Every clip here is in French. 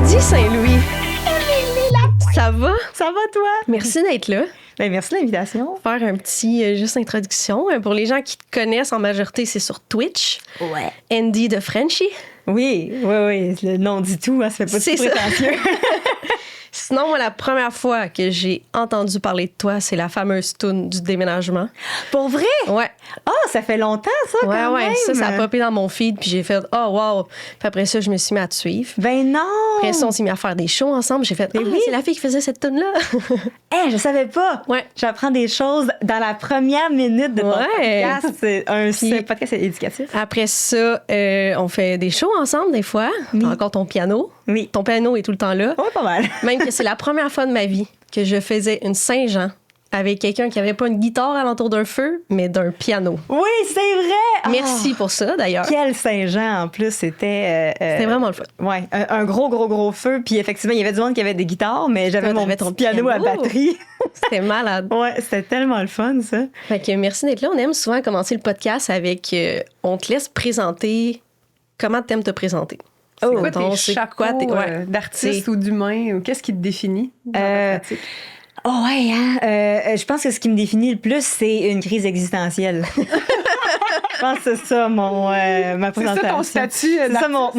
Andy Saint-Louis. Ça va? Ça va, toi? Merci d'être là. Ben, merci de l'invitation. Faire un petit juste introduction. Pour les gens qui te connaissent, en majorité, c'est sur Twitch. Ouais. Andy de Frenchie. Oui. Le nom dit tout, hein, ça fait pas C'est de prétentieux. Sinon, moi, la première fois que j'ai entendu parler de toi, c'est la fameuse toune du déménagement. Pour vrai? Ouais. Ah, ça fait longtemps, ça, quand même. Ça a popé dans mon feed, puis j'ai fait « Oh, wow! » Puis après ça, je me suis mis à te suivre. Ben non! Après ça, on s'est mis à faire des shows ensemble. J'ai fait « Ah, oui. c'est la fille qui faisait cette toune-là! » Je savais pas! Ouais. J'apprends des choses dans la première minute de ton podcast. C'est un podcast éducatif. Après ça, on fait des shows ensemble, des fois. Oui. T'as encore ton piano. Oui. Ton piano est tout le temps là. Ouais, pas mal. Même que c'est la première fois de ma vie que je faisais une Saint-Jean avec quelqu'un qui avait pas une guitare alentour d'un feu, mais d'un piano. Oui, c'est vrai! Merci pour ça, d'ailleurs. Quel Saint-Jean, en plus, c'était... C'était vraiment le fun. Ouais, un gros feu. Puis effectivement, il y avait du monde qui avait des guitares, mais j'avais Toi, mon t'avais petit ton piano à piano. batterie. C'était malade. Ouais, c'était tellement le fun, ça. Fait que merci d'être là. On aime souvent commencer le podcast avec... on te laisse présenter... Comment t'aimes te présenter? C'est quoi Mettons, tes c'est chapeaux quoi tes- d'artiste ou d'humain? Ou qu'est-ce qui te définit dans ta pratique? Oh ouais, hein? Je pense que ce qui me définit le plus, c'est une crise existentielle. Je pense que c'est ça ma présentation. C'est ça ton statut C'est ça d'artiste?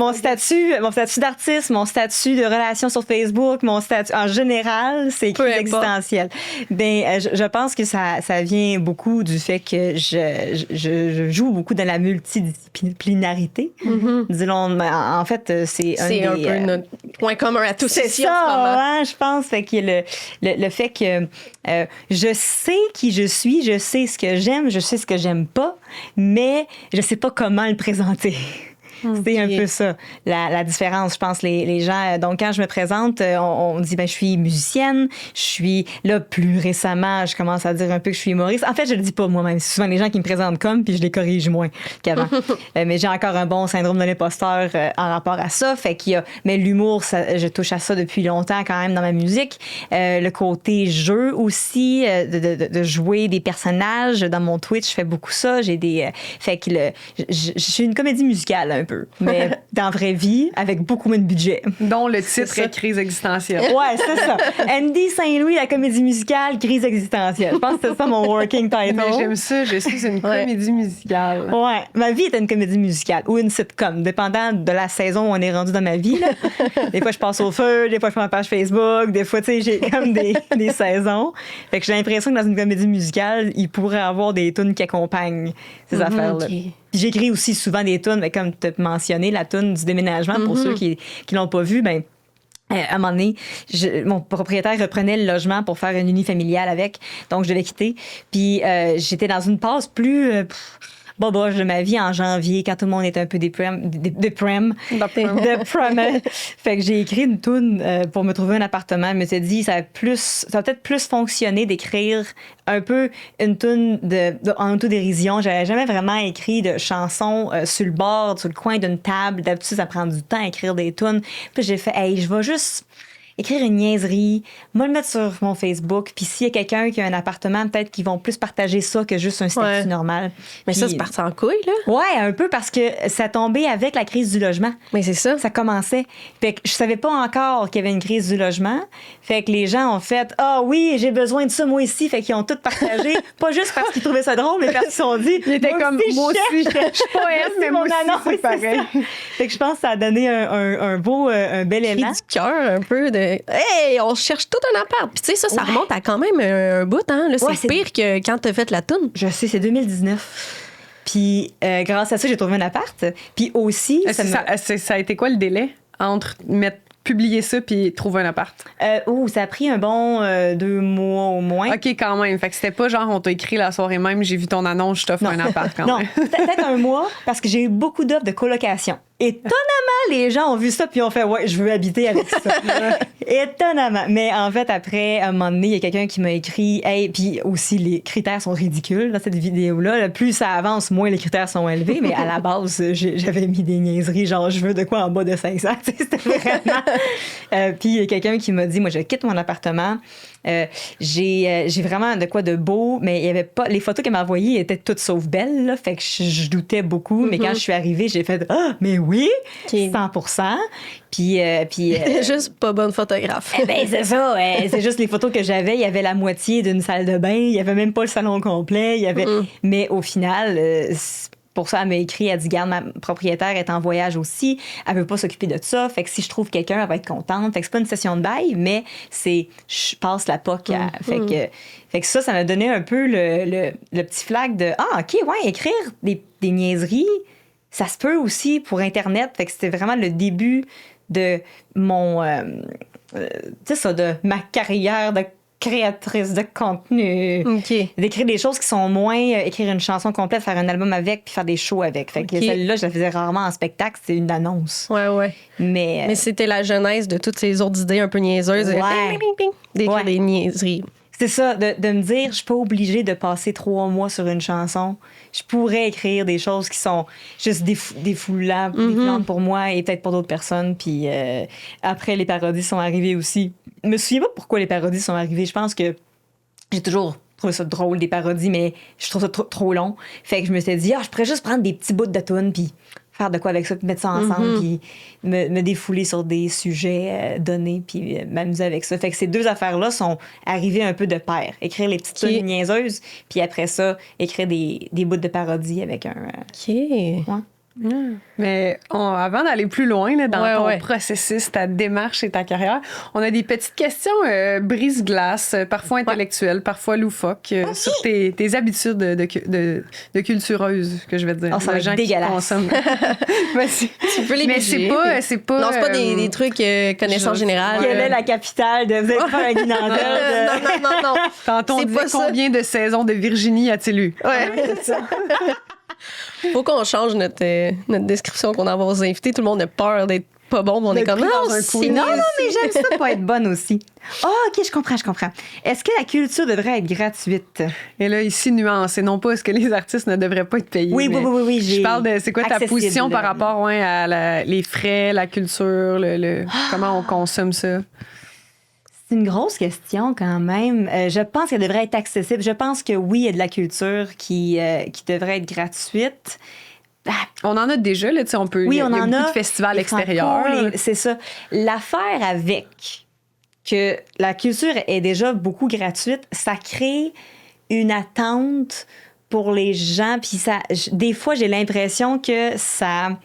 mon statut d'artiste, mon statut de relation sur Facebook, mon statut en général, c'est Peu crise importe. existentielle. Ben, je pense que ça vient beaucoup du fait que je joue beaucoup dans la multidisciplinarité. Disons, en fait, c'est C'est un peu notre point commun à tous c'est ici en ce ça, moment. hein, je pense. Fait que le fait que je sais qui je suis, je sais ce que j'aime, je sais ce que j'aime pas, mais je sais pas comment le présenter. C'est un peu ça, la différence, je pense, les gens. Donc, quand je me présente, on dit, je suis musicienne. Je suis, là, plus récemment, je commence à dire un peu que je suis humoriste. En fait, je le dis pas moi-même. C'est souvent les gens qui me présentent comme, puis je les corrige moins qu'avant. Mais j'ai encore un bon syndrome de l'imposteur en rapport à ça. Fait qu'il y a, mais l'humour, je touche à ça depuis longtemps quand même dans ma musique. Le côté jeu aussi, de jouer des personnages. Dans mon Twitch, je fais beaucoup ça. J'ai des, fait que je suis une comédie musicale, un peu, mais dans vraie vie, avec beaucoup moins de budget. Dont le titre ça. est Crise existentielle. Ouais, c'est ça. Andy Saint-Louis, la comédie musicale, crise existentielle. Je pense que c'est ça mon working title. Mais j'aime ça, je suis une comédie musicale. Ouais, ma vie est une comédie musicale ou une sitcom, dépendant de la saison où on est rendu dans ma vie. Là. Des fois, je passe au feu, des fois, je fais ma page Facebook, des fois, tu sais, j'ai comme des saisons. Fait que j'ai l'impression que dans une comédie musicale, il pourrait avoir des tunes qui accompagnent ces affaires-là. ok. Puis j'écris aussi souvent des tunes, mais comme tu as mentionné, la tune du déménagement, pour ceux qui l'ont pas vu, à un moment donné, mon propriétaire reprenait le logement pour faire une unifamiliale avec, donc je devais quitter. Puis j'étais dans une passe plus boboche de ma vie en janvier, quand tout le monde était un peu déprimé. Fait que j'ai écrit une toune pour me trouver un appartement. Je me suis dit, ça va peut-être plus fonctionner d'écrire un peu une toune en autodérision. J'avais jamais vraiment écrit de chansons sur le bord, sur le coin d'une table. D'habitude, ça prend du temps à écrire des tounes. Puis j'ai fait, je vais juste écrire une niaiserie, moi le mettre sur mon Facebook, puis s'il y a quelqu'un qui a un appartement, peut-être qu'ils vont plus partager ça que juste un statut normal. Mais Puis, ça, c'est parti en couille, là. ouais, un peu parce que ça tombait avec la crise du logement. Mais c'est ça. Ça commençait. Fait que je savais pas encore qu'il y avait une crise du logement. Fait que les gens ont fait « Ah oui, j'ai besoin de ça, moi aussi. » Fait qu'ils ont tout partagé. Pas juste parce qu'ils trouvaient ça drôle, mais parce qu'ils se sont dit « Il était comme, moi aussi, je suis poète, mais moi aussi, c'est pareil. » Fait que je pense que ça a donné un bel Cri élan. du cœur un peu de hey, on cherche tout un appart. Puis tu sais, ça remonte à quand même un bout, hein. Là, Ouais, c'est pire que quand t'as fait la toune. Je sais, c'est 2019. Puis grâce à ça, j'ai trouvé un appart. Puis aussi... Ça a été quoi le délai entre publier ça puis trouver un appart? Ça a pris un bon 2 mois au moins. OK, quand même. Fait que c'était pas genre, on t'a écrit la soirée même, j'ai vu ton annonce, je t'offre un appart quand Non, même. peut-être un mois, parce que j'ai eu beaucoup d'offres de colocation. Étonnamment, les gens ont vu ça puis ont fait « Ouais, je veux habiter avec ça. » Étonnamment. Mais en fait, après, à un moment donné, il y a quelqu'un qui m'a écrit « Hey, puis aussi, les critères sont ridicules dans cette vidéo-là. Là, plus ça avance, moins les critères sont élevés. » Mais à la base, j'avais mis des niaiseries, genre « Je veux de quoi en bas de 500. » C'était vraiment... puis il y a quelqu'un qui m'a dit « Moi, je quitte mon appartement. J'ai vraiment de quoi de beau, mais il y avait pas... Les photos qu'elle m'a envoyées étaient toutes sauf belles, là, fait que je doutais beaucoup. Mais quand je suis arrivée, j'ai fait « Ah, mais oui! 100%! » Puis Juste pas bonne photographe. ben, c'est ça. C'est juste les photos que j'avais. Il y avait la moitié d'une salle de bain. Il y avait même pas le salon complet. Il y avait... Mais au final, pour ça, elle m'a écrit. Elle dit, garde, ma propriétaire est en voyage aussi. Elle veut pas s'occuper de ça. Fait que si je trouve quelqu'un, elle va être contente. Fait que c'est pas une session de bail, mais c'est je passe la POC. Fait que ça m'a donné un peu le petit flag de ah, OK, ouais, écrire des niaiseries, ça se peut aussi pour Internet. Fait que c'était vraiment le début de mon de ma carrière de créatrice de contenu. OK. D'écrire des choses qui sont moins écrire une chanson complète, faire un album avec puis faire des shows avec. Fait que celle-là, je la faisais rarement en spectacle, c'était une annonce. Ouais. Mais c'était la genèse de toutes ces autres idées un peu niaiseuses. Ouais. D'écrire des niaiseries. C'est ça, de me dire, je suis pas obligée de passer 3 mois sur une chanson. Je pourrais écrire des choses qui sont juste défoulantes pour moi et peut-être pour d'autres personnes. Puis après, les parodies sont arrivées aussi. Je me souviens pas pourquoi les parodies sont arrivées. Je pense que j'ai toujours trouvé ça drôle, des parodies, mais je trouve ça trop long. Fait que je me suis dit, je pourrais juste prendre des petits bouts de tunes puis faire de quoi avec ça, puis mettre ça ensemble, puis me défouler sur des sujets donnés, puis m'amuser avec ça. Fait que ces deux affaires-là sont arrivées un peu de pair. Écrire les petites tunes niaiseuses, puis après ça, écrire des bouts de parodie avec un... OK. Ouais. Mais avant d'aller plus loin là, dans ton processus, ta démarche et ta carrière, on a des petites questions brise-glace, parfois intellectuelles, parfois loufoques, sur tes habitudes de cultureuse, que je vais te dire. Ça va être dégueulasse. Tu peux les mais c'est pas... Non, c'est pas des trucs connaissances générales. Quelle est la capitale de... Vous êtes pas un inondeur Non. Tantôt, on disait combien de saisons de Virginie a-t-il eu? Ouais, c'est ça. Faut qu'on change notre description qu'on envoie aux invités. Tout le monde a peur d'être pas bon, mais on est comme non, mais j'aime ça pas être bonne aussi. OK, je comprends. Est-ce que la culture devrait être gratuite? Et là, ici, nuance. Et non pas est-ce que les artistes ne devraient pas être payés. Oui. Je parle de c'est quoi ta position par rapport à les frais, la culture, comment on consomme ça? C'est une grosse question quand même. Je pense qu'elle devrait être accessible. Je pense que oui, il y a de la culture qui devrait être gratuite. On en a déjà, là, on peut. Oui, il y a beaucoup de festivals extérieurs. C'est ça. L'affaire avec que la culture est déjà beaucoup gratuite, ça crée une attente pour les gens. Puis des fois, j'ai l'impression que ça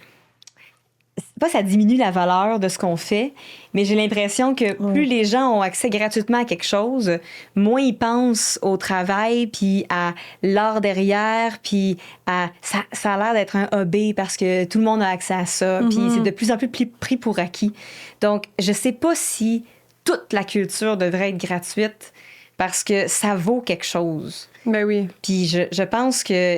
diminue la valeur de ce qu'on fait, mais j'ai l'impression que plus les gens ont accès gratuitement à quelque chose, moins ils pensent au travail, puis à l'art derrière, puis ça a l'air d'être un hobby parce que tout le monde a accès à ça, puis c'est de plus en plus pris pour acquis. Donc, je sais pas si toute la culture devrait être gratuite parce que ça vaut quelque chose. Ben oui. Puis je pense que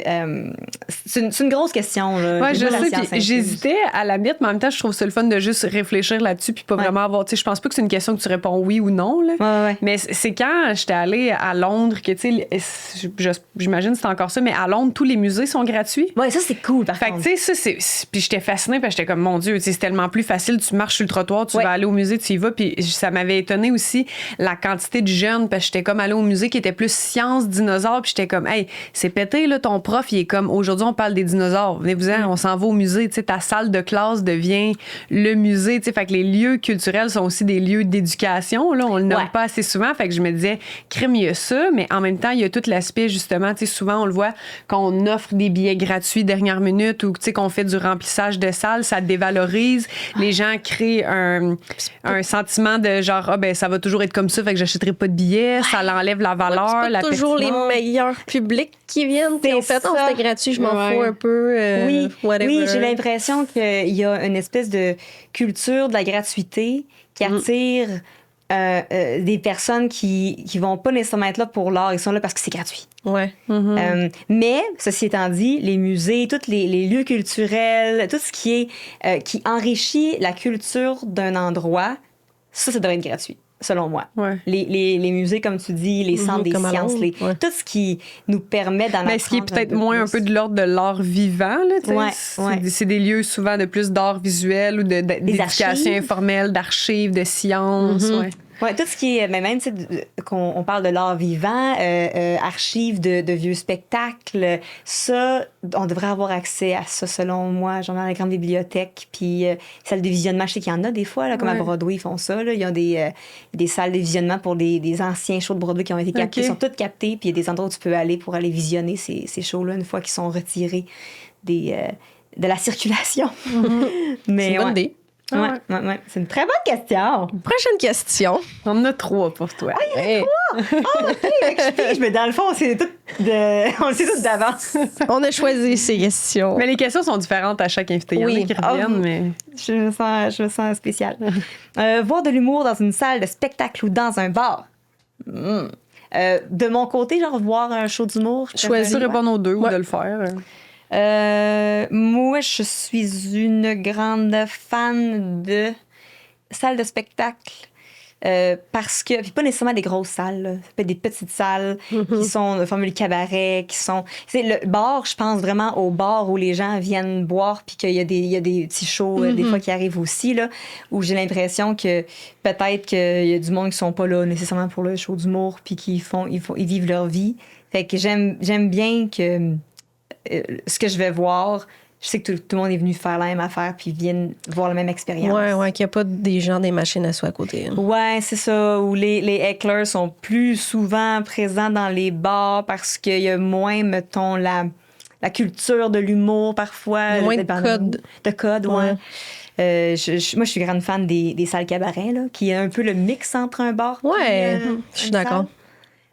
c'est une grosse question. Là. Ouais, je sais. Puis j'hésitais à la mettre, mais en même temps, je trouve ça le fun de juste réfléchir là-dessus puis pas vraiment avoir... Tu sais, je pense pas que c'est une question que tu réponds oui ou non. Là. Ouais. Mais c'est quand j'étais allée à Londres que, tu sais, j'imagine que c'est encore ça, mais à Londres, tous les musées sont gratuits. Ouais, ça, c'est cool, par contre. Fait que, tu sais, ça, puis j'étais fascinée parce que j'étais comme, mon Dieu, tu sais, c'est tellement plus facile. Tu marches sur le trottoir, tu vas aller au musée, tu y vas. Puis ça m'avait étonné aussi la quantité de jeunes parce que j'étais comme allée au musée qui était plus sciences, dinosaures, puis j'étais comme, hey, c'est pété, là, ton prof, il est comme, aujourd'hui, on parle des dinosaures. Venez-vous-en, on s'en va au musée. Tu sais, ta salle de classe devient le musée. Tu sais, fait que les lieux culturels sont aussi des lieux d'éducation. Là, on le nomme pas assez souvent. Fait que je me disais, crime, il y a ça, mais en même temps, il y a tout l'aspect, justement, tu sais, souvent, on le voit, qu'on offre des billets gratuits dernière minute ou, tu sais, qu'on fait du remplissage de salles, ça dévalorise. Les gens créent un sentiment de genre, ça va toujours être comme ça, fait que j'achèterai pas de billets. Ça l'enlève la valeur, la toujours les meilleurs publics qui viennent. Puis en fait, c'était gratuit, je m'en fous un peu. Whatever. Oui, j'ai l'impression qu'il y a une espèce de culture de la gratuité qui attire des personnes qui vont pas nécessairement être là pour l'art, ils sont là parce que c'est gratuit. Ouais. Mais, ceci étant dit, les musées, tous les lieux culturels, tout ce qui enrichit la culture d'un endroit, ça devrait être gratuit. Selon moi. Ouais. Les musées, comme tu dis, les centres des sciences, tout ce qui nous permet d'en apprendre. Mais ce qui est peut-être moins un peu de l'ordre de l'art vivant. Là, c'est des lieux souvent de plus d'art visuel ou d'éducation informelle, d'archives, de sciences. Ouais, tout ce qui est, mais même, tu sais, qu'on parle de l'art vivant, archives de vieux spectacles, ça, on devrait avoir accès à ça, selon moi, genre dans la grande bibliothèque, puis salles de visionnement, je sais qu'il y en a des fois, là, comme à Broadway, ils font ça, là. Il y a des salles de visionnement pour des anciens shows de Broadway qui ont été captés, sont toutes captées, puis il y a des endroits où tu peux aller pour aller visionner ces shows-là une fois qu'ils sont retirés de la circulation. Mais, c'est une bonne idée. Ouais. C'est une très bonne question. Prochaine question. On en a 3 pour toi. Hey, OK, mais dans le fond, on le sait tout d'avance. on a choisi ces questions. Mais les questions sont différentes à chaque invité. Il y en a qui reviennent, mais... Je me sens spécial. Voir de l'humour dans une salle de spectacle ou dans un bar. De mon côté, genre voir un show d'humour. Choisir répondre aux deux ou de le faire. Moi, je suis une grande fan de salles de spectacle. Parce que, puis pas nécessairement des grosses salles, là. Ça peut être des petites salles qui sont de formule cabaret, qui sont. C'est le bar, je pense vraiment au bar où les gens viennent boire, puis qu'il y a des petits shows, des fois qui arrivent aussi, là, où j'ai l'impression que peut-être qu'il y a du monde qui sont pas là nécessairement pour le show d'humour, puis ils vivent leur vie. Fait que j'aime bien que ce que je vais voir, je sais que tout le monde est venu faire la même affaire puis viennent voir la même expérience. Ouais, qu'il n'y a pas des gens des machines à soi à côté. Hein. Ouais, c'est ça. Où les hecklers sont plus souvent présents dans les bars parce qu'il y a moins, mettons, la culture de l'humour parfois. Moins de code. De code, ouais. Moi, je suis grande fan des salles cabaret, là, qui est un peu le mix entre un bar. Ouais, je suis d'accord.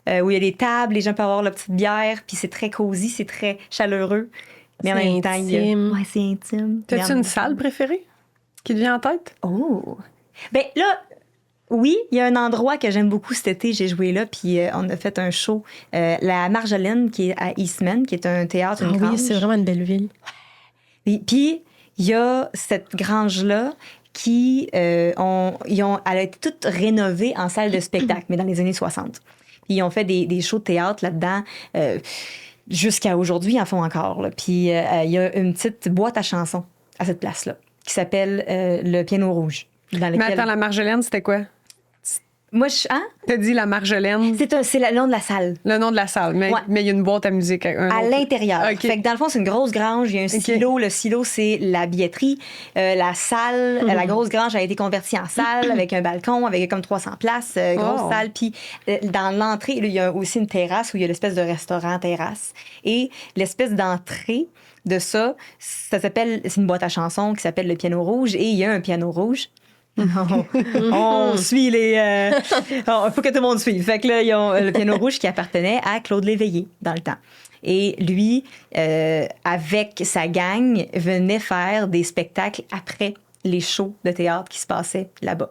Où il y a des tables, les gens peuvent avoir leur petite bière, puis c'est très cosy, c'est très chaleureux. Mais en même temps, ouais, c'est intime. T'as-tu une salle préférée qui te vient en tête? Oh! Ben là, oui, il y a un endroit que j'aime beaucoup cet été. J'ai joué là, puis on a fait un show. La Marjolaine, qui est à Eastman, qui est un théâtre, une grange. Oui, c'est vraiment une belle ville. Puis il y a cette grange-là qui, elle a été toute rénovée en salle de spectacle, mais dans les années 60. Puis ils ont fait des shows de théâtre là-dedans. Jusqu'à aujourd'hui, ils en font encore. Là. Puis il y a une petite boîte à chansons à cette place-là qui s'appelle le Piano Rouge. Mais attends, la Marjolaine, c'était quoi? Moi, T'as dit la Marjolaine? C'est le nom de la salle. Le nom de la salle, mais il y a une boîte à musique. À l'intérieur. Okay. Fait que dans le fond, c'est une grosse grange. Il y a un silo. Le silo, c'est la billetterie. La salle, la grosse grange a été convertie en salle avec un balcon, avec comme 300 places. Grosse salle. Puis dans l'entrée, il y a aussi une terrasse où il y a l'espèce de restaurant-terrasse. Et l'espèce d'entrée de ça s'appelle... C'est une boîte à chansons qui s'appelle le Piano Rouge. Et il y a un piano rouge. On suit les... Il faut que tout le monde suive. Fait que là, ils ont le Piano Rouge qui appartenait à Claude Léveillé dans le temps. Et lui, avec sa gang, venait faire des spectacles après les shows de théâtre qui se passaient là-bas.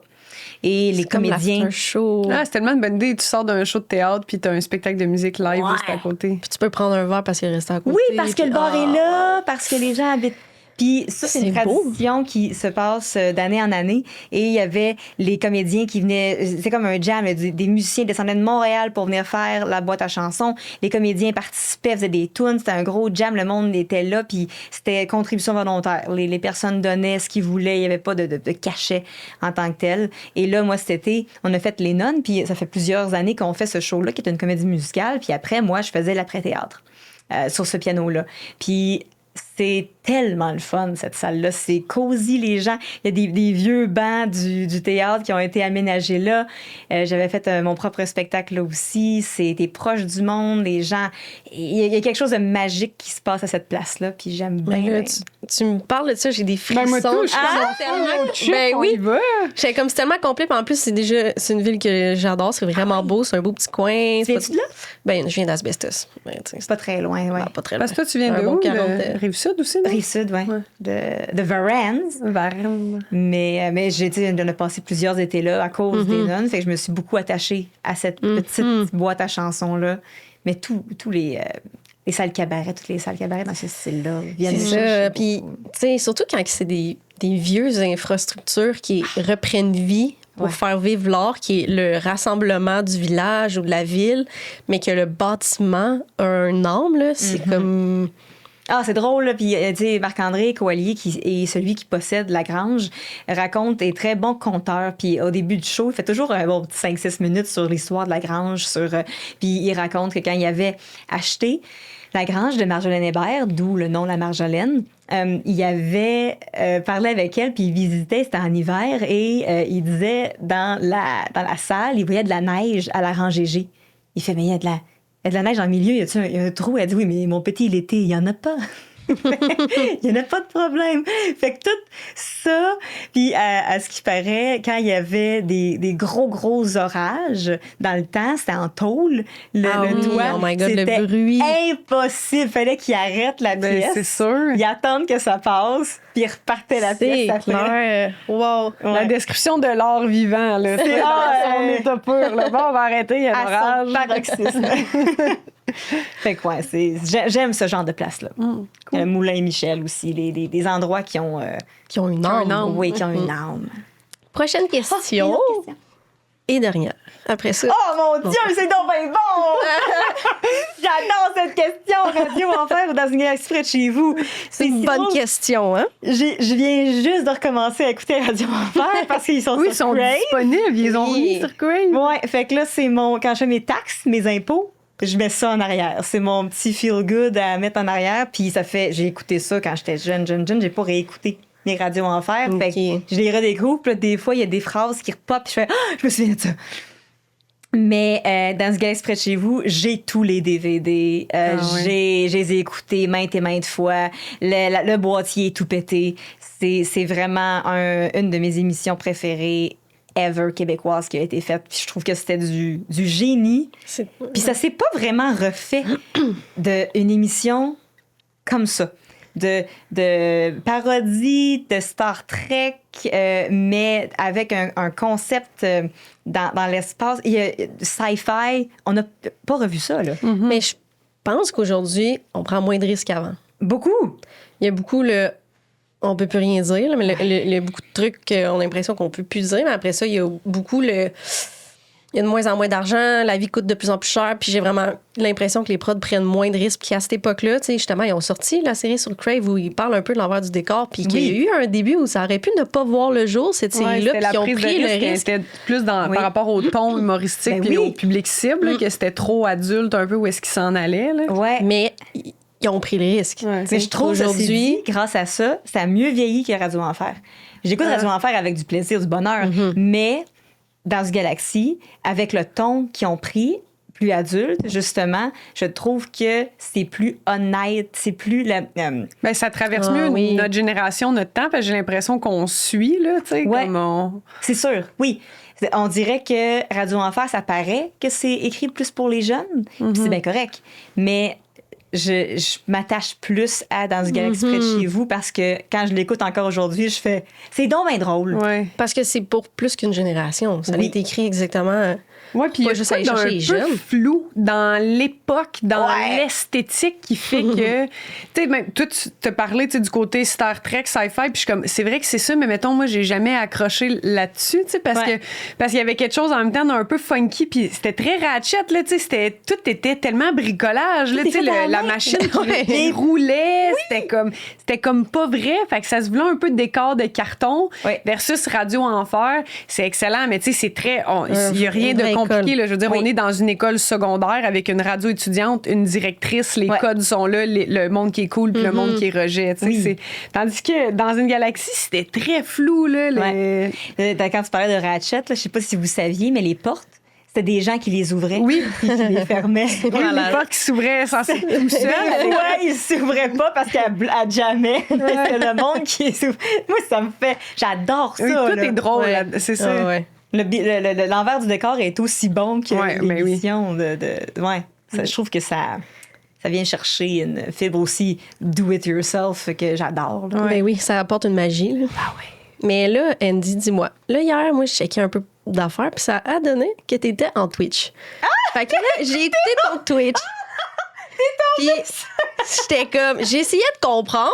Et les comédiens... Show. Ah, c'est tellement une bonne idée. Tu sors d'un show de théâtre puis t'as un spectacle de musique live juste à côté. Puis tu peux prendre un verre parce qu'il reste à côté. Oui, parce que le bar est là, parce que les gens habitent... Puis ça, c'est une tradition qui se passe d'année en année. Et il y avait les comédiens qui venaient... C'était comme un jam. Des musiciens descendaient de Montréal pour venir faire la boîte à chansons. Les comédiens participaient, faisaient des tunes. C'était un gros jam. Le monde était là. Puis c'était contribution volontaire. Les personnes donnaient ce qu'ils voulaient. Il n'y avait pas de cachet en tant que tel. Et là, moi, cet été, on a fait Les Nonnes. Puis ça fait plusieurs années qu'on fait ce show-là, qui est une comédie musicale. Puis après, moi, je faisais l'après-théâtre sur ce piano-là. Puis... C'est tellement le fun, cette salle-là. C'est cosy, les gens. Il y a des vieux bancs du théâtre qui ont été aménagés là. J'avais fait mon propre spectacle là aussi. C'était proche du monde, les gens. Il y a quelque chose de magique qui se passe à cette place-là, puis j'aime bien. Là, tu me parles de ça, j'ai des frissons. Moi, tout, oui. J'étais comme c'est tellement complet, puis en plus, c'est une ville que j'adore. C'est vraiment beau, c'est un beau petit coin. Viens-tu de là? Ben, je viens d'Asbestos. C'est pas très loin, ouais. Pas très loin. Parce que toi, tu viens de où? Rive-Sud aussi, non? Rive-Sud, oui. De Varennes. Mais on a passé plusieurs étés là à cause des nonnes. Fait que je me suis beaucoup attachée à cette petite boîte à chansons-là. Mais tous les salles cabaret, toutes les salles cabaret dans ce style-là viennent c'est ça. Puis, tu sais, surtout quand c'est des vieux infrastructures qui reprennent vie pour faire vivre l'art, qui est le rassemblement du village ou de la ville, mais que le bâtiment a un âme, là, c'est comme... Ah, c'est drôle, là. Puis, tu sais, Marc-André Coallier, qui est celui qui possède la grange, est très bon conteur. Puis, au début du show, il fait toujours un bon petit 5-6 minutes sur l'histoire de la grange. Puis, il raconte que quand il avait acheté la grange de Marjolaine Hébert, d'où le nom La Marjolaine, il avait parlé avec elle, puis il visitait, c'était en hiver, et il disait dans la salle, il voyait de la neige à la rangée G. Il fait, mais il y a de la neige en milieu, il y a un trou? Elle dit, oui, mais mon petit, l'été, il n'y en a pas. Il n'y en a pas de problème. Fait que tout ça, puis à ce qui paraît, quand il y avait des gros orages, dans le temps, c'était en tôle, le toit. Oh my God, c'était le bruit. impossible. Fallait qu'il arrête la pièce. C'est sûr. Ils attendent que ça passe, puis ils repartaient la pièce. Ça fait... clair. Wow. La description de l'art vivant, là. C'est dans son état pur. Là. Bon, on va arrêter, il y a un orage. À son paroxysme. Fait que, ouais, j'aime ce genre de place-là. Cool. Le Moulin Michel aussi, des endroits qui ont une âme. Oui, qui ont une âme. Prochaine question. une autre question. Et dernière. Après ça. Oh mon Dieu, c'est donc bien bon! J'adore cette question. Radio Enfer ou dans une galaxie près de chez vous? C'est une bonne question, hein? Je viens juste de recommencer à écouter Radio Enfer parce qu'ils sont Oui, sur ils sont Crave. disponibles. Ils ont Oui. mis sur Crave. Ouais, fait que là, quand je fais mes taxes, mes impôts, je mets ça en arrière. C'est mon petit feel-good à mettre en arrière. Puis j'ai écouté ça quand j'étais jeune. J'ai pas réécouté les radios Enfer. Ok. Fait que je les redécouvre. Puis là, des fois, il y a des phrases qui repopent. Puis je fais, je me souviens de ça. Mais dans ce galaxie près de chez vous, j'ai tous les DVD. Oui. Je les ai écoutés maintes et maintes fois. Le boîtier est tout pété. C'est vraiment une de mes émissions préférées ever québécoise qui a été faite. Puis je trouve que c'était du génie. Puis ça s'est pas vraiment refait d'une émission comme ça. De parodie de Star Trek, mais avec un concept dans l'espace. Il y a sci-fi. On n'a pas revu ça, là. Mm-hmm. Mais je pense qu'aujourd'hui, on prend moins de risques qu'avant. Beaucoup. Il y a beaucoup on peut plus rien dire, là, mais il y a beaucoup de trucs qu'on a l'impression qu'on peut plus dire. Mais après ça, il y a beaucoup il y a de moins en moins d'argent, la vie coûte de plus en plus cher, puis j'ai vraiment l'impression que les prods prennent moins de risques. Puis à cette époque-là, tu sais, justement, ils ont sorti la série sur Crave où ils parlent un peu de l'envers du décor, puis qu'il y a eu un début où ça aurait pu ne pas voir le jour, cette série-là, puis ils ont pris le risque. C'était plus par rapport au ton humoristique puis au public cible, là, que c'était trop adulte un peu où est-ce qu'ils s'en allaient. Là. Ouais. Mais ils ont pris le risque. Ouais. Mais je trouve aujourd'hui, grâce à ça, ça a mieux vieilli que Radio Enfer. J'écoute Radio Enfer avec du plaisir, du bonheur, mais dans ce galaxie, avec le ton qu'ils ont pris, plus adulte, justement, je trouve que c'est plus honnête, c'est plus... Ben, ça traverse mieux notre génération, notre temps, parce que j'ai l'impression qu'on suit, là, tu sais, Ouais. comme on... C'est sûr, oui. On dirait que Radio Enfer, ça paraît que c'est écrit plus pour les jeunes, puis c'est bien correct. Mais je m'attache plus à Dans ce galaxie près de chez vous parce que quand je l'écoute encore aujourd'hui, je fais c'est donc bien drôle. Ouais. Parce que c'est pour plus qu'une génération. Ça a Oui. été écrit exactement. Ouais, puis il y Pas a juste juste aller chercher les un peu jeunes. flou dans l'époque, dans Ouais. l'esthétique qui fait que... tu sais, même toi, tu te parlais du côté Star Trek, sci-fi, puis je suis comme, c'est vrai que c'est ça, mais mettons, moi, j'ai jamais accroché là-dessus, tu sais, parce qu'il y avait quelque chose en même temps d'un peu funky, puis c'était très ratchet, là, tu sais, tout était tellement bricolage, là, tu sais, la machine qui roulait, c'était comme pas vrai, fait que ça se voulait un peu de décor de carton versus Radio Enfer, c'est excellent, mais tu sais, c'est très... Il y a rien de compliqué, là, je veux dire, on est dans une école secondaire avec une radio étudiante, une directrice, les codes sont là, le monde qui est cool puis le monde qui est rejet. Tandis que dans une galaxie, c'était très flou. Là, Quand tu parlais de Ratchet, je sais pas si vous saviez, mais les portes, c'était des gens qui les ouvraient. Oui. Puis qui les fermaient. Les portes qui s'ouvraient censé tout seul. Ouais, ils s'ouvraient pas parce qu'à jamais. C'est le monde qui s'ouvre. Moi, ça me fait... J'adore ça. Oui, tout là. est drôle, c'est ça. Ah, ouais. L'envers du décor est aussi bon que l'émission ouais. Ça, je trouve que ça vient chercher une fibre aussi do-it-yourself que j'adore. Là. Ben oui, ça apporte une magie. Là. Ah ouais. Mais là, Andy, dis-moi. Là, hier, moi, je checkais un peu d'affaires, puis ça a donné que t'étais en Twitch. Fait que là, j'ai écouté ton Twitch. Puis j'étais comme... J'ai essayé de comprendre.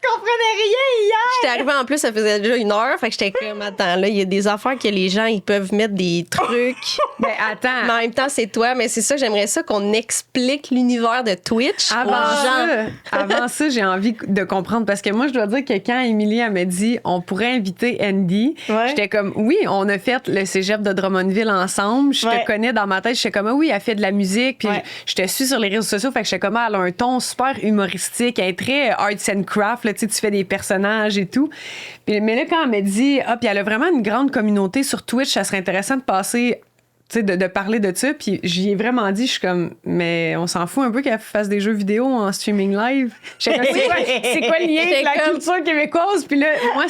comprenais rien hier. J'étais arrivée en plus, ça faisait déjà 1 heure. Fait que j'étais comme, attends, là, il y a des affaires que les gens, ils peuvent mettre des trucs. Mais attends. Mais en même temps, c'est toi. Mais c'est ça, j'aimerais ça qu'on explique l'univers de Twitch aux gens. Avant ça, j'ai envie de comprendre parce que moi, je dois dire que quand Émilie elle m'a dit on pourrait inviter Andy, j'étais comme oui, on a fait le cégep de Drummondville ensemble. Je te connais dans ma tête. J'étais comme oui, elle fait de la musique. Puis je te suis sur les réseaux sociaux. Fait que j'étais comme elle a un ton super humoristique, elle est très arts and craft. Là, tu fais des personnages et tout. Puis, mais là, quand elle m'a dit puis elle a vraiment une grande communauté sur Twitch, ça serait intéressant de passer. Tu sais, de parler de ça, puis j'y ai vraiment dit, je suis comme, mais on s'en fout un peu qu'elle fasse des jeux vidéo en streaming live. C'est quoi le lien avec la culture québécoise? Puis là, moi,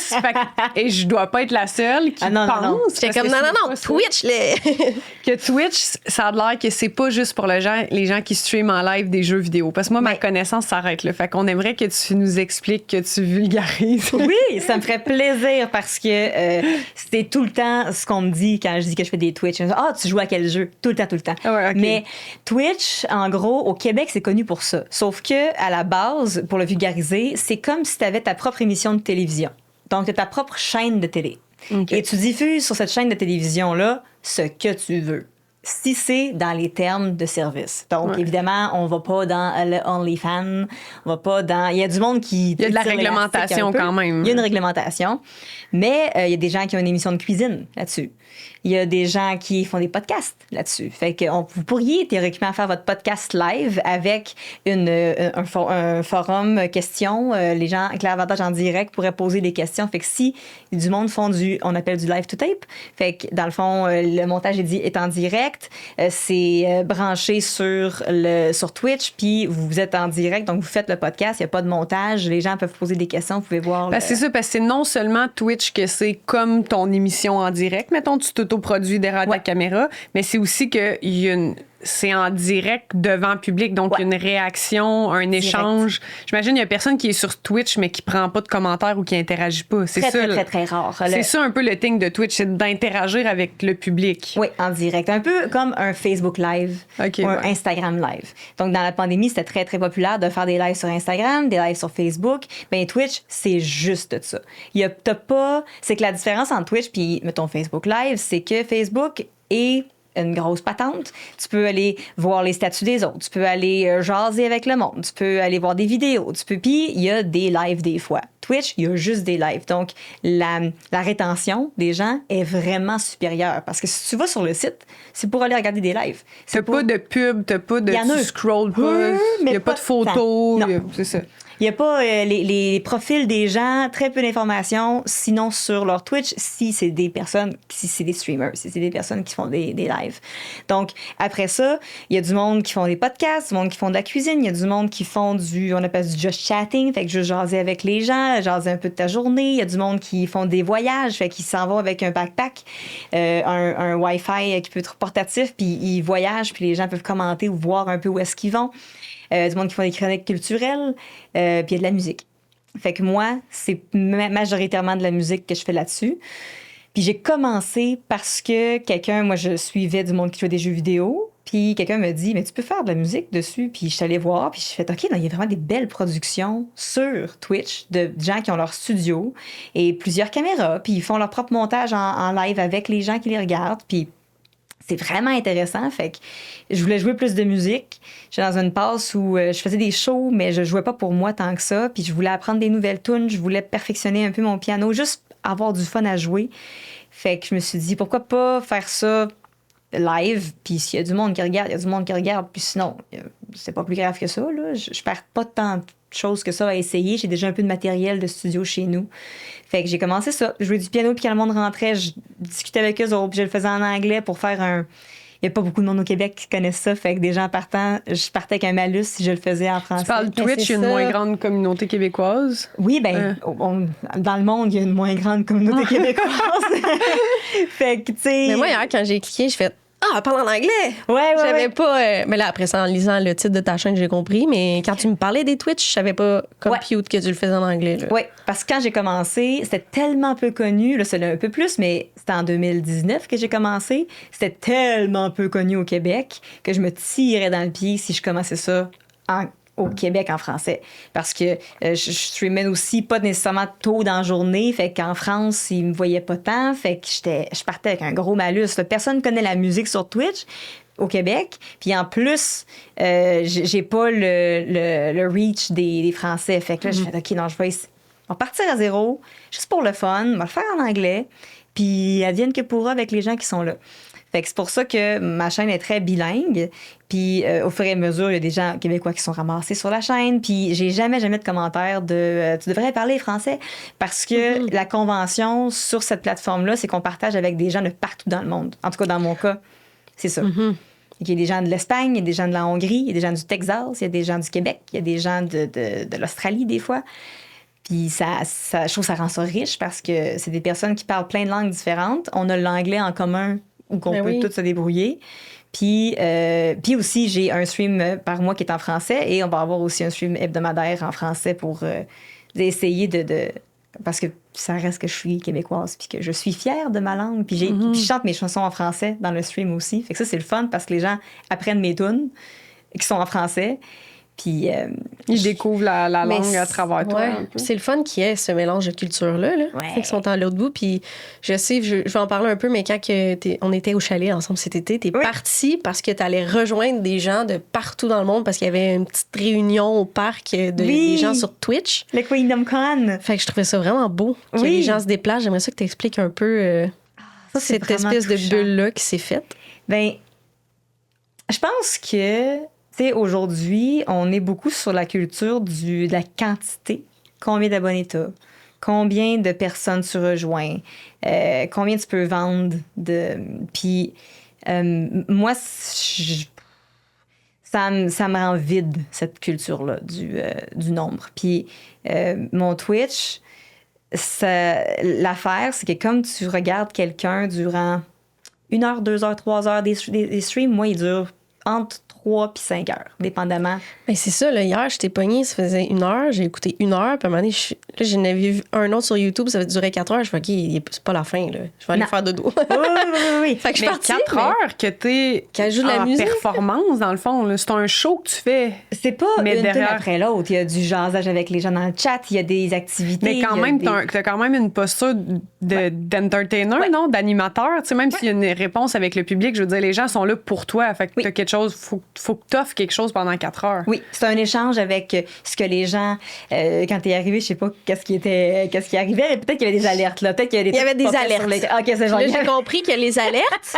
et je dois pas être la seule qui pense. J'étais comme, non, Twitch, que Twitch, ça a l'air que c'est pas juste pour les gens qui streament en live des jeux vidéo. Parce que moi, ma connaissance s'arrête là. Fait qu'on aimerait que tu nous expliques, que tu vulgarises. Oui, ça me ferait plaisir parce que c'est tout le temps ce qu'on me dit quand je dis que je fais des Twitch. Tu joues à quel jeu? Tout le temps. Ah ouais, okay. Mais Twitch, en gros, au Québec, c'est connu pour ça. Sauf que, à la base, pour le vulgariser, c'est comme si tu avais ta propre émission de télévision. Donc, ta propre chaîne de télé. Okay. Et tu diffuses sur cette chaîne de télévision-là ce que tu veux. Si c'est dans les termes de service. Donc, évidemment, on va pas dans le OnlyFans, on va pas dans... Il y a du monde qui... Il y a de la réglementation quand même. Il y a une réglementation, mais il y a des gens qui ont une émission de cuisine là-dessus. Il y a des gens qui font des podcasts là-dessus. Fait que vous pourriez théoriquement faire votre podcast live avec un forum questions. Les gens avec l'avantage en direct pourraient poser des questions. Fait que si du monde font on appelle du live to tape. Fait que dans le fond, le montage est en direct. C'est branché sur Twitch, puis vous êtes en direct, donc vous faites le podcast. Il n'y a pas de montage. Les gens peuvent poser des questions. Vous pouvez voir. C'est ça, parce que c'est non seulement Twitch que c'est comme ton émission en direct. Mettons, tu t'autoproduis derrière ta caméra, mais c'est aussi que c'est en direct devant public, donc il y a une réaction, un échange. J'imagine qu'il y a personne qui est sur Twitch mais qui prend pas de commentaires ou qui interagit pas. C'est très rare. C'est ça un peu le thing de Twitch, c'est d'interagir avec le public. Oui, en direct. Un peu comme un Facebook Live ou un Instagram Live. Donc, dans la pandémie, c'était très, très populaire de faire des lives sur Instagram, des lives sur Facebook. Bien, Twitch, c'est juste ça. C'est que la différence entre Twitch puis, mettons, Facebook Live, c'est que Facebook est une grosse patente. Tu peux aller voir les statuts des autres. Tu peux aller jaser avec le monde. Tu peux aller voir des vidéos. Puis, il y a des lives des fois. Twitch, il y a juste des lives. Donc, la rétention des gens est vraiment supérieure. Parce que si tu vas sur le site, c'est pour aller regarder des lives. T'as pas de pub, t'as pas de... Tu scrolls pas, il n'y a pas de photos. C'est ça. Il n'y a pas les profils des gens, très peu d'informations, sinon sur leur Twitch, si c'est des personnes, si c'est des streamers, si c'est des personnes qui font des lives. Donc, après ça, il y a du monde qui font des podcasts, du monde qui font de la cuisine, il y a du monde qui font on appelle du just chatting, fait que juste jaser avec les gens, jaser un peu de ta journée. Il y a du monde qui font des voyages, fait qu'ils s'en vont avec un backpack, un Wi-Fi qui peut être portatif, puis ils voyagent, puis les gens peuvent commenter ou voir un peu où est-ce qu'ils vont. Du monde qui font des chroniques culturelles, puis il y a de la musique. Fait que moi, c'est majoritairement de la musique que je fais là-dessus. Puis j'ai commencé parce que moi, je suivais du monde qui jouait des jeux vidéo, puis quelqu'un me dit, mais tu peux faire de la musique dessus. Puis je suis allée voir, puis je fais, OK, il y a vraiment des belles productions sur Twitch de gens qui ont leur studio et plusieurs caméras, puis ils font leur propre montage en live avec les gens qui les regardent, puis c'est vraiment intéressant. Fait que je voulais jouer plus de musique. J'étais dans une passe où je faisais des shows, mais je jouais pas pour moi tant que ça. Puis je voulais apprendre des nouvelles tunes. Je voulais perfectionner un peu mon piano, juste avoir du fun à jouer. Fait que je me suis dit, pourquoi pas faire ça live? Puis s'il y a du monde qui regarde, il y a du monde qui regarde. Puis sinon, c'est pas plus grave que ça, là. Je perds pas tant de choses que ça à essayer. J'ai déjà un peu de matériel de studio chez nous. Fait que j'ai commencé ça. Je jouais du piano, puis quand le monde rentrait, je discutais avec eux autres, puis je le faisais en anglais pour faire Il n'y a pas beaucoup de monde au Québec qui connaissent ça. Fait que des gens partant, je partais avec un malus si je le faisais en français. Tu parles de Twitch, il y a une moins grande communauté québécoise? Oui, dans le monde, il y a une moins grande communauté québécoise. Fait que, tu sais... Mais moi, hier, quand j'ai cliqué, je fais elle parle en anglais! Ouais. J'avais pas... mais là, après ça, en lisant le titre de ta chaîne, j'ai compris. Mais quand tu me parlais des Twitch, je savais pas cute que tu le faisais en anglais. Oui, parce que quand j'ai commencé, c'était tellement peu connu. Là, c'est un peu plus, mais c'était en 2019 que j'ai commencé. C'était tellement peu connu au Québec que je me tirais dans le pied si je commençais ça au Québec en français. Parce que je streamais aussi pas nécessairement tôt dans la journée. Fait qu'en France, ils me voyaient pas tant. Fait que je partais avec un gros malus. Là. Personne connaît la musique sur Twitch au Québec. Puis en plus, j'ai pas le reach des Français. Fait que là, je fais OK, non, on va partir à zéro, juste pour le fun. On va le faire en anglais. Puis advienne que pourra avec les gens qui sont là. Fait que c'est pour ça que ma chaîne est très bilingue. Puis au fur et à mesure, il y a des gens québécois qui sont ramassés sur la chaîne. Puis j'ai jamais de commentaires de tu devrais parler français. Parce que la convention sur cette plateforme-là, c'est qu'on partage avec des gens de partout dans le monde. En tout cas, dans mon cas, c'est ça. Il y a des gens de l'Espagne, il y a des gens de la Hongrie, il y a des gens du Texas, il y a des gens du Québec, il y a des gens de l'Australie des fois. Puis je trouve que ça rend ça riche parce que c'est des personnes qui parlent plein de langues différentes. On a l'anglais en commun où on peut tous se débrouiller. Puis aussi, j'ai un stream par mois qui est en français et on va avoir aussi un stream hebdomadaire en français pour essayer de... Parce que ça reste que je suis québécoise puis que je suis fière de ma langue. Puis je chante mes chansons en français dans le stream aussi. Fait que ça, c'est le fun parce que les gens apprennent mes tunes qui sont en français. Puis ils découvrent la langue à travers toi. C'est le fun qu'il y ait ce mélange de culture-là. Là. Ils sont à l'autre bout. Puis je sais, je vais en parler un peu, mais quand on était au chalet ensemble cet été, t'es parti parce que t'allais rejoindre des gens de partout dans le monde parce qu'il y avait une petite réunion au parc des gens sur Twitch. Le Kingdom Con. Fait que je trouvais ça vraiment beau que les gens se déplacent. J'aimerais ça que t'expliques un peu cette espèce de bulle-là qui s'est faite. Ben, je pense que... Tu sais, aujourd'hui, on est beaucoup sur la culture de la quantité. Combien d'abonnés t'as? Combien de personnes tu rejoins? Combien tu peux vendre? Puis, moi, ça me rend vide, cette culture-là du nombre. Puis, mon Twitch, l'affaire, c'est que comme tu regardes quelqu'un durant 1 heure, 2 heures, 3 heures, des streams, moi, ils durent entre 3 puis 5 heures, dépendamment. Ben c'est ça, là, hier, j'étais pognée, ça faisait 1 heure, j'ai écouté 1 heure, puis à un moment donné, j'en avais vu un autre sur YouTube, ça durait 4 heures, je fais, OK, c'est pas la fin, là. Je vais aller faire dodo. Oui. Fait que je suis partie, 4 heures que t'es en performance, dans le fond, là. C'est un show que tu fais. C'est pas une derrière après l'autre. Il y a du jasage avec les gens dans le chat, il y a des activités. Mais quand même, t'as quand même une posture d'entertainer, non? D'animateur. Tu sais, même s'il y a une réponse avec le public, je veux dire, les gens sont là pour toi. Fait que t'as quelque chose, faut que t'offres quelque chose pendant 4 heures. Oui, c'est un échange avec ce que les gens... quand t'es arrivé, je sais pas qu'est-ce qui arrivait, mais peut-être qu'il y avait des alertes, là. Peut-être qu'il y avait des alertes. OK, c'est genre... Là, j'ai compris que les alertes...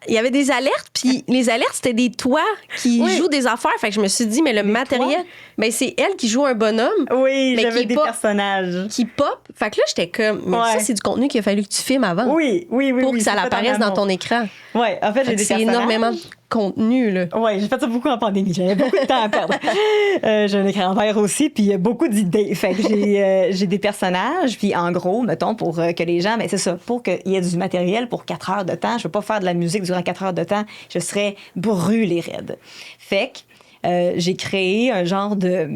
Il y avait des alertes, puis les alertes, c'était des toits qui jouent des affaires. Fait que je me suis dit, mais le matériel... Ben, c'est elle qui joue un bonhomme. Oui, j'avais des personnages. Qui pop. Fait que là, j'étais comme... Mais ça, c'est du contenu qu'il a fallu que tu filmes avant. Oui. Pour que ça apparaisse dans ton écran. Oui, en fait, j'ai des personnages. C'est énormément de contenu, là. Oui, j'ai fait ça beaucoup en pandémie. J'avais beaucoup de temps à perdre. J'ai un écran vert aussi, puis beaucoup d'idées. Fait que j'ai des personnages, puis en gros, mettons, pour que les gens... Mais c'est ça, pour qu'il y ait du matériel pour 4 heures de temps, je ne veux pas faire de la musique durant 4 heures de temps, je serais brûlée raide. Fait que j'ai créé un genre de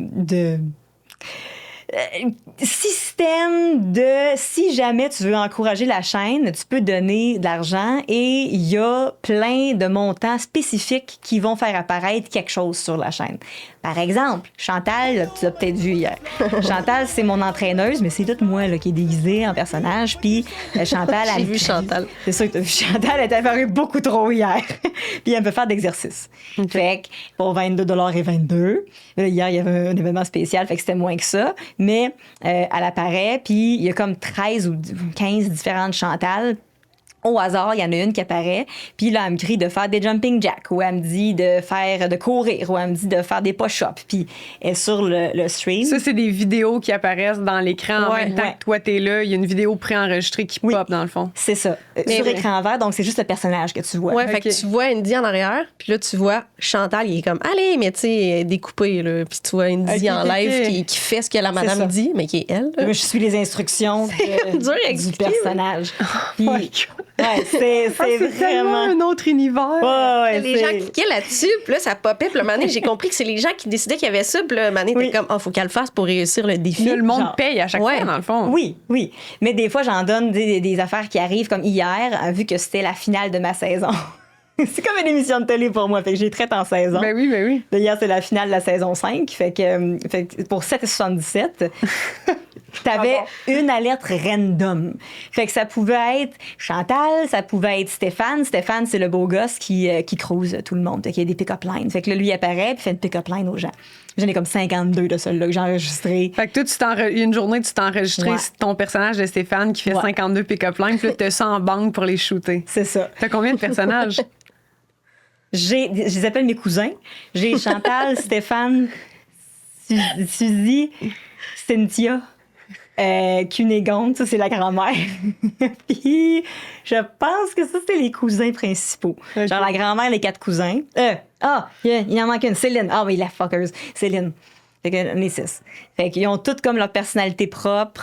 système de si jamais tu veux encourager la chaîne, tu peux donner de l'argent et il y a plein de montants spécifiques qui vont faire apparaître quelque chose sur la chaîne. Par exemple, Chantal, tu l'as peut-être vu hier. Chantal, c'est mon entraîneuse, mais c'est toute moi là, qui est déguisée en personnage. Puis Chantal... J'ai vu Chantal. C'est sûr que tu as vu Chantal, elle est apparue beaucoup trop hier. Puis elle peut faire d'exercice. Fait que pour 22,22 $, hier, il y avait un événement spécial, fait que c'était moins que ça. Mais elle apparaît, puis il y a comme 13 ou 15 différentes Chantal. Au hasard, il y en a une qui apparaît, puis là, elle me crie de faire des jumping jacks, ou elle me dit de courir, ou elle me dit de faire des push-ups, puis elle est sur le stream. Ça, c'est des vidéos qui apparaissent dans l'écran en même temps que toi, t'es là. Il y a une vidéo préenregistrée qui pop, dans le fond. C'est ça. Sur écran vert, donc c'est juste le personnage que tu vois. Ouais, fait que tu vois Indy en arrière, puis là, tu vois Chantal, il est comme, allez, mais tu sais, découpé, là, puis tu vois Indy en live qui fait ce que la madame dit, mais qui est elle. Moi, je suis les instructions du personnage. Ouais, c'est vraiment un autre univers. Les gens cliquaient là-dessus, puis là, ça popait. Puis là, j'ai compris que c'est les gens qui décidaient qu'il y avait ça. Puis là, t'es comme, faut qu'elle le fasse pour réussir le défi. Le monde paye à chaque fois, dans le fond. Oui. Mais des fois, j'en donne des affaires qui arrivent, comme hier, vu que c'était la finale de ma saison. C'est comme une émission de télé pour moi, fait que j'ai traite en saison. Ben oui, ben oui. D'ailleurs, c'est la finale de la saison 5. Fait que pour 7,77, t'avais une alerte random. Fait que ça pouvait être Chantal, ça pouvait être Stéphane. Stéphane, c'est le beau gosse qui crouse tout le monde. Fait qu'il y a des pick-up lines. Fait que là, lui, il apparaît puis fait une pick-up line aux gens. J'en ai comme 52 de ceux-là que j'ai enregistrés. Fait que toi, il y a une journée, tu t'es enregistré ton personnage de Stéphane qui fait 52 pick-up lines, puis là, t'as ça en banque pour les shooter. C'est ça. T'as combien de personnages? Je les appelle mes cousins. J'ai Chantal, Stéphane, Suzy, Cynthia, Cunégonde, ça c'est la grand-mère. Puis je pense que ça c'est les cousins principaux. Okay. Genre la grand-mère, les 4 cousins. Il en manque une. Céline. Ah oui, la fuckers. Céline. Fait qu'on est 6. Fait qu'ils ont toutes comme leur personnalité propre.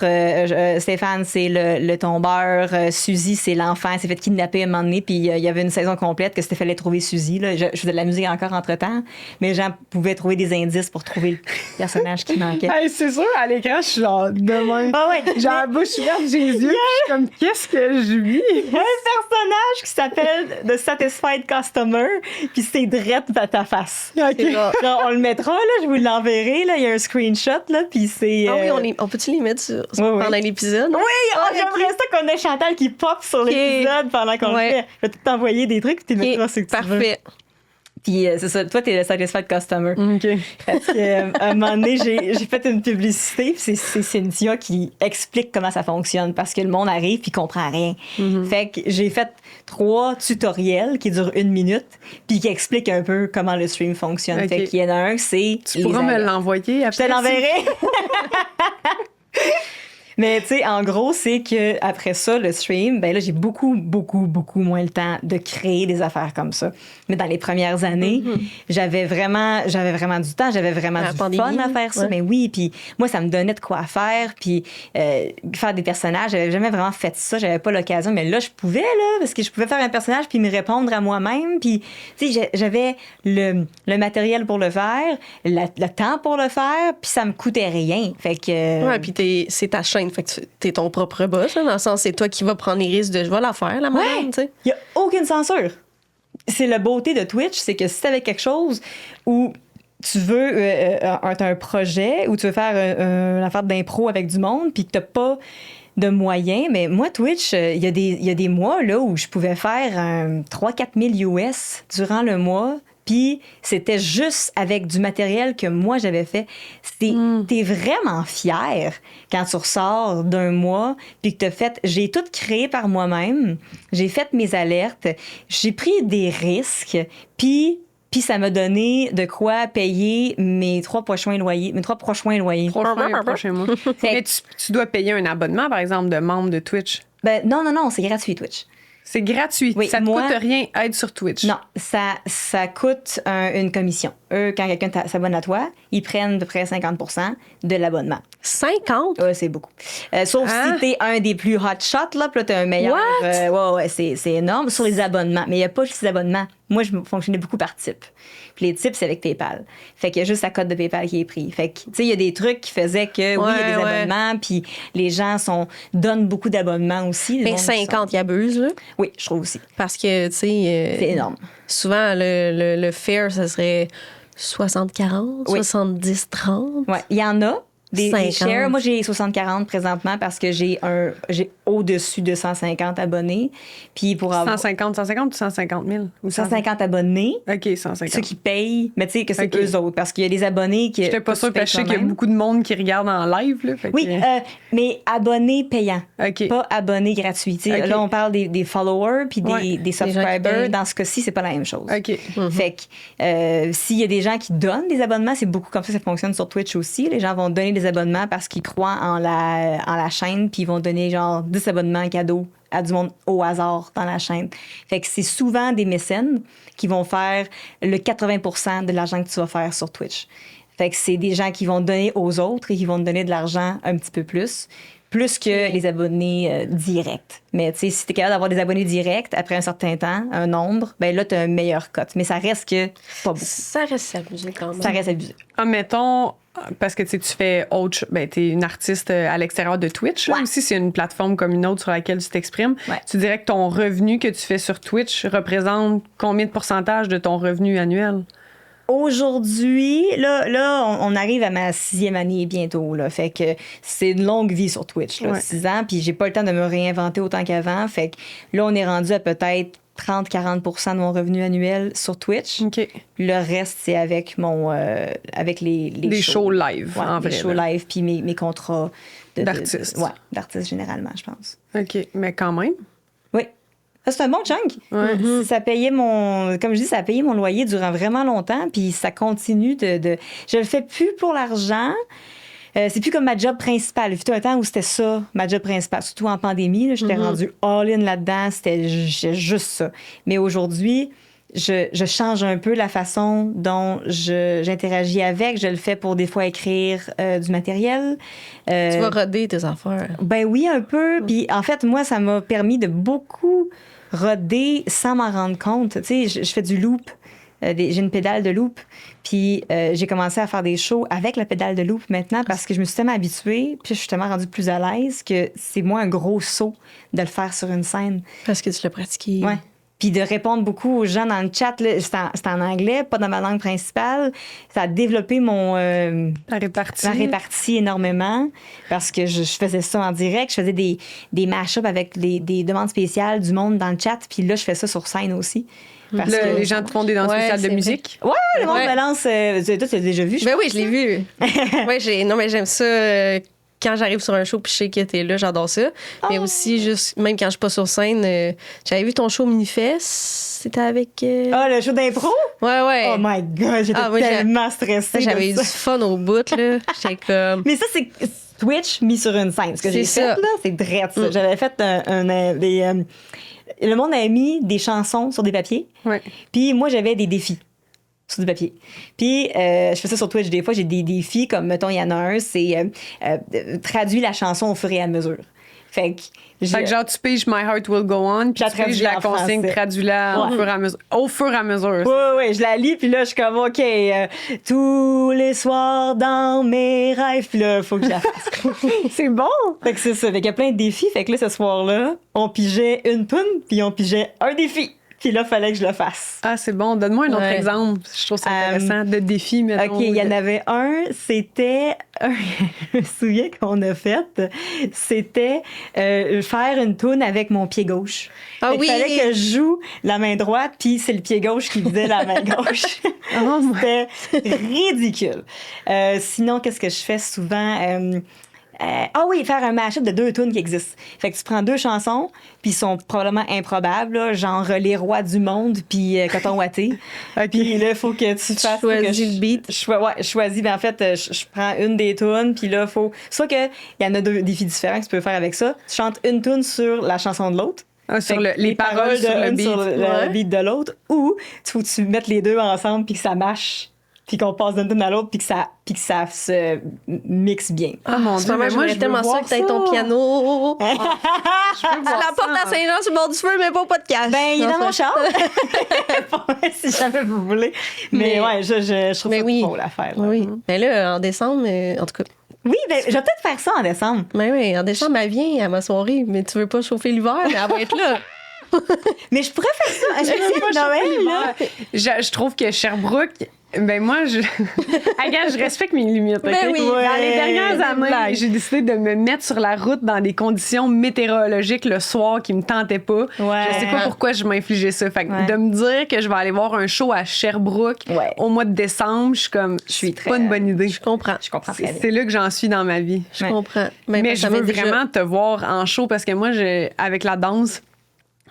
Stéphane, c'est le tombeur. Suzy, c'est l'enfant. Elle s'est fait kidnapper à un moment donné. Puis il y avait une saison complète que c'était fallait trouver Suzy. Là. Je faisais de la musique encore entre-temps. Mais les gens pouvaient trouver des indices pour trouver le personnage qui manquait. Hey, c'est sûr, à l'écran, je suis genre demain. Ah ouais. J'ai la bouche ouverte, j'ai les yeux. Je suis comme, qu'est-ce que je vis? Il y a un personnage qui s'appelle The Satisfied Customer. Puis c'est drette à ta face. Okay. Genre, on le mettra, là, je vous l'enverrai. Là. Il y a un screenshot, là, puis c'est... Ah oui, on peut-tu les mettre pendant l'épisode? Oui, j'aimerais ça qu'on ait Chantal qui pop sur l'épisode pendant qu'on le fait. Je vais tout t'envoyer des trucs, puis tu mettras ce que tu veux. Parfait. Puis c'est ça, toi, t'es le Satisfied Customer. OK. Parce qu'à un moment donné, j'ai fait une publicité, puis c'est Cynthia qui explique comment ça fonctionne, parce que le monde arrive puis comprend rien. Fait que j'ai fait 3 tutoriels qui durent 1 minute, puis qui expliquent un peu comment le stream fonctionne. Okay. Fait qu'il y en a un, c'est... Tu pourras me l'envoyer après? Je te l'enverrai! Mais tu sais, en gros, c'est que après ça, le stream, ben là, j'ai beaucoup moins le temps de créer des affaires comme ça. Mais dans les premières années, j'avais vraiment du temps, j'avais vraiment du fun à faire ça. Mais oui, puis moi, ça me donnait de quoi faire, puis faire des personnages. J'avais jamais vraiment fait ça, j'avais pas l'occasion. Mais là, je pouvais, là, parce que je pouvais faire un personnage puis me répondre à moi-même. Puis, tu sais, j'avais le matériel pour le faire, le temps pour le faire, puis ça me coûtait rien. Fait que... Ouais, puis c'est ta chaîne. Fait que t'es ton propre boss, là, dans le sens, c'est toi qui vas prendre les risques de je vais la faire, la madame, tu sais. Il n'y a aucune censure. C'est la beauté de Twitch, c'est que si t'avais quelque chose où tu veux un projet, où tu veux faire une affaire d'impro avec du monde, puis que t'as pas de moyens, mais moi, Twitch, il y a des mois là, où je pouvais faire 3-4 000 US durant le mois. Puis c'était juste avec du matériel que moi j'avais fait. T'es vraiment fier quand tu ressors d'un mois puis que t'as fait... J'ai tout créé par moi-même. J'ai fait mes alertes. J'ai pris des risques. Puis ça m'a donné de quoi payer mes 3 prochains loyers. Prochain mois. Mais tu dois payer un abonnement, par exemple, de membre de Twitch. Ben non, c'est gratuit, Twitch. C'est gratuit. Oui, ça ne coûte rien être sur Twitch. Non, ça coûte une commission. Eux, quand quelqu'un s'abonne à toi, ils prennent à peu près 50% de l'abonnement. 50? Ouais, c'est beaucoup. Sauf si t'es un des plus hot shots, là, puis là, t'as un meilleur... ouais, c'est énorme sur les abonnements. Mais il n'y a pas juste les abonnements. Moi, je fonctionnais beaucoup par type. Puis les types, c'est avec PayPal. Fait qu'il y a juste la cote de PayPal qui est pris. Fait que, tu sais, il y a des trucs qui faisaient que, oui, il y a des abonnements, puis les gens donnent beaucoup d'abonnements aussi. Mais 50, ils abusent, là. Oui, je trouve aussi. Parce que, tu sais... c'est énorme. Souvent, le fair, ça serait 60-40, 70-30. Oui, il y en a. Des shares. Moi, j'ai 60-40 présentement parce que j'ai au-dessus de 150 abonnés. Puis pour avoir... 150 ou 150 000? Ou 150 abonnés. OK, 150. Ceux qui payent, mais tu sais que c'est eux autres. Parce qu'il y a des abonnés qui... J'étais pas sûre parce que je sais qu'il y a beaucoup de monde qui regarde en live. Là, oui, mais abonnés payants. Pas abonnés gratuits. Là, on parle des followers puis des subscribers. Dans ce cas-ci, c'est pas la même chose. OK. Fait que s'il y a des gens qui donnent des abonnements, c'est beaucoup comme ça fonctionne sur Twitch aussi. Les gens vont donner des abonnements parce qu'ils croient en la chaîne puis ils vont donner genre 10 abonnements cadeaux à du monde au hasard dans la chaîne. Fait que c'est souvent des mécènes qui vont faire le 80% de l'argent que tu vas faire sur Twitch. Fait que c'est des gens qui vont donner aux autres et qui vont te donner de l'argent un petit peu plus. plus que les abonnés directs. Mais tu sais, si t'es capable d'avoir des abonnés directs après un certain temps, un nombre, ben là, t'as un meilleur cut. Mais ça reste que pas beaucoup. Ça reste abusé quand même. Ça reste abusé. Ah, mettons, parce que tu sais, tu fais autre ben, t'es une artiste à l'extérieur de Twitch. Là, aussi, c'est une plateforme comme une autre sur laquelle tu t'exprimes. Ouais. Tu dirais que ton revenu que tu fais sur Twitch représente combien de pourcentage de ton revenu annuel? Aujourd'hui, là, on arrive à ma 6e année bientôt. Là, fait que c'est une longue vie sur Twitch, là, 6 ans. Puis j'ai pas le temps de me réinventer autant qu'avant. Fait que là, on est rendu à peut-être 30-40% de mon revenu annuel sur Twitch. OK. Le reste, c'est avec avec les shows live, Ouais, en les vrai. shows là. live, puis mes contrats D'artistes. Ouais, d'artistes généralement, je pense. OK. Mais quand même. Oui. Ça, c'est un bon chunk. Ça payait comme je dis, ça a payé mon loyer durant vraiment longtemps, puis ça continue de... Je le fais plus pour l'argent. C'est plus comme ma job principale. Il y a un temps où c'était ça, ma job principale. Surtout en pandémie, là, j'étais rendue all-in là-dedans. C'était juste ça. Mais aujourd'hui, je change un peu la façon dont j'interagis avec. Je le fais pour des fois écrire du matériel. Tu vas roder tes affaires. Ben oui, un peu. Puis en fait, moi, ça m'a permis de beaucoup roder sans m'en rendre compte. Tu sais, je fais du loop. J'ai une pédale de loop. Puis j'ai commencé à faire des shows avec la pédale de loop maintenant parce que je me suis tellement habituée, puis je suis tellement rendue plus à l'aise que c'est moins un gros saut de le faire sur une scène. Parce que tu l'as pratiqué. Ouais. Puis de répondre beaucoup aux gens dans le chat, là, c'est en anglais, pas dans ma langue principale. Ça a développé ma répartie énormément parce que je faisais ça en direct. Je faisais des mash-ups avec des demandes spéciales du monde dans le chat. Puis là, je fais ça sur scène aussi. Parce Là, que les gens te font des danses spéciales de musique. Ouais, le monde me lance. Toi, tu l'as déjà vu, je Ben pense, oui, je l'ai vu. Ouais, non, mais j'aime ça. Quand j'arrive sur un show puis je sais que t'es là, j'adore ça. Mais aussi, juste, même quand je suis pas sur scène, j'avais vu ton show Minifest. C'était avec. le show d'impro? Ouais. Oh my God, j'étais tellement stressée. J'avais eu du fun au bout, là. J'étais comme. Mais ça, c'est Twitch mis sur une scène. Ce que j'ai fait, là, c'est drôle ça. J'avais fait le monde a mis des chansons sur des papiers. Ouais. Puis moi, j'avais des défis sur du papier. Puis je fais ça sur Twitch des fois. J'ai des défis comme, mettons, il y en a un, c'est traduire la chanson au fur et à mesure. Fait que genre, tu piges My Heart Will Go On, puis tu piges la consigne, traduis-la au fur et à mesure. Oui, je la lis, puis là, je suis comme, OK, tous les soirs dans mes rêves, puis là, il faut que je la fasse. C'est bon! Fait que c'est ça. Fait qu'il y a plein de défis. Fait que là, ce soir-là, on pigeait une toune, puis on pigeait un défi. Puis là, il fallait que je le fasse. Ah, c'est bon. Donne-moi un autre exemple. Je trouve ça intéressant. De défi, mettons. OK, il y en avait un. C'était... je me souviens qu'on a fait. C'était faire une toune avec mon pied gauche. Ah oui! Il fallait que je joue la main droite, puis c'est le pied gauche qui faisait la main gauche. C'était ridicule. Sinon, qu'est-ce que je fais souvent? Faire un mash-up de 2 tunes qui existent. Fait que tu prends 2 chansons, puis ils sont probablement improbables, là, genre Les Rois du Monde, puis Coton Watté. Puis là, il faut que tu fasses... Choisis le beat. Je choisis. Ben, en fait, je prends une des tunes, puis là, il faut... Soit qu'il y en a 2 défis différents que tu peux faire avec ça. Tu chantes une tune sur la chanson de l'autre. Sur les paroles sur le beat. Sur le beat de l'autre. Ou il faut que tu mettes les 2 ensemble, puis que ça marche. Puis qu'on passe d'une tune à l'autre, puis que ça se mixe bien. Ah, mon Dieu, mais moi, je tellement ça que t'aies ton piano. Je veux voir La porte à Saint-Jean sur le bord du feu, mais pas au podcast. Ben, il est dans mon char. Si jamais vous voulez. Mais ouais, je trouve ça cool à faire. Oui. Mais là, en décembre, en tout cas. Oui, ben, je vais peut-être faire ça en décembre. Mais oui, en décembre, elle vient à ma soirée. Mais tu veux pas chauffer l'hiver, mais elle va être là. Mais je pourrais faire ça. Un spécial Noël, là. Je trouve que Sherbrooke... Ben moi, Regarde, je respecte mes limites. Okay? Ben oui, dans les dernières années, j'ai décidé de me mettre sur la route dans des conditions météorologiques le soir qui me tentaient pas. Ouais. Je sais pas pourquoi je m'infligeais ça. Fait que de me dire que je vais aller voir un show à Sherbrooke au mois de décembre, je suis pas une bonne idée. Je comprends. C'est là que j'en suis dans ma vie. Je comprends. Mais je veux vraiment te voir en show parce que moi, avec la danse,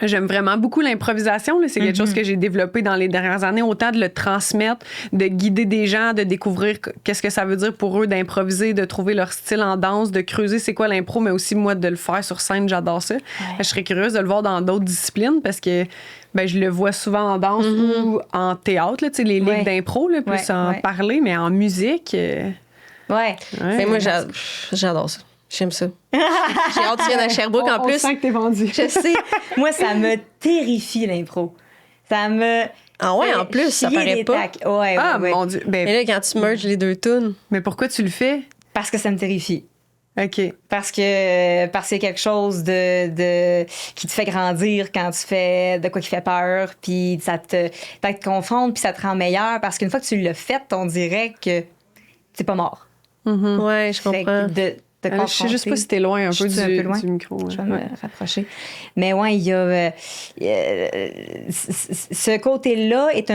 j'aime vraiment beaucoup l'improvisation. Là. C'est quelque chose que j'ai développé dans les dernières années. Autant de le transmettre, de guider des gens, de découvrir qu'est-ce que ça veut dire pour eux d'improviser, de trouver leur style en danse, de creuser c'est quoi l'impro, mais aussi moi de le faire sur scène. J'adore ça. Je serais curieuse de le voir dans d'autres disciplines parce que je le vois souvent en danse ou en théâtre, là, les ligues d'impro, là, plus en parler, mais en musique... Mais moi, j'adore ça. J'aime ça. J'ai hâte que tu viennes à Sherbrooke en plus. On sent que t'es vendu. Je sais. Moi, ça me terrifie, l'impro. Ça me... Ah ouais, en plus, ça chier paraît des pas. tacs. Ouais, Ah, ouais. mon Dieu. Ben, Mais là, quand tu merges les deux tunes, mais pourquoi tu le fais? Parce que ça me terrifie. OK. Parce qu'il y a quelque chose qui te fait grandir quand tu fais de quoi qui fait peur, puis ça te confronte, puis ça te rend meilleur. Parce qu'une fois que tu l'as fait, on dirait que t'es pas mort. ouais, je Fait comprends. que de Je sais juste pas si t'es loin un peu Je suis un peu loin. du micro. Je vais Ouais. me rapprocher. Mais ouais, il y a... ce côté-là est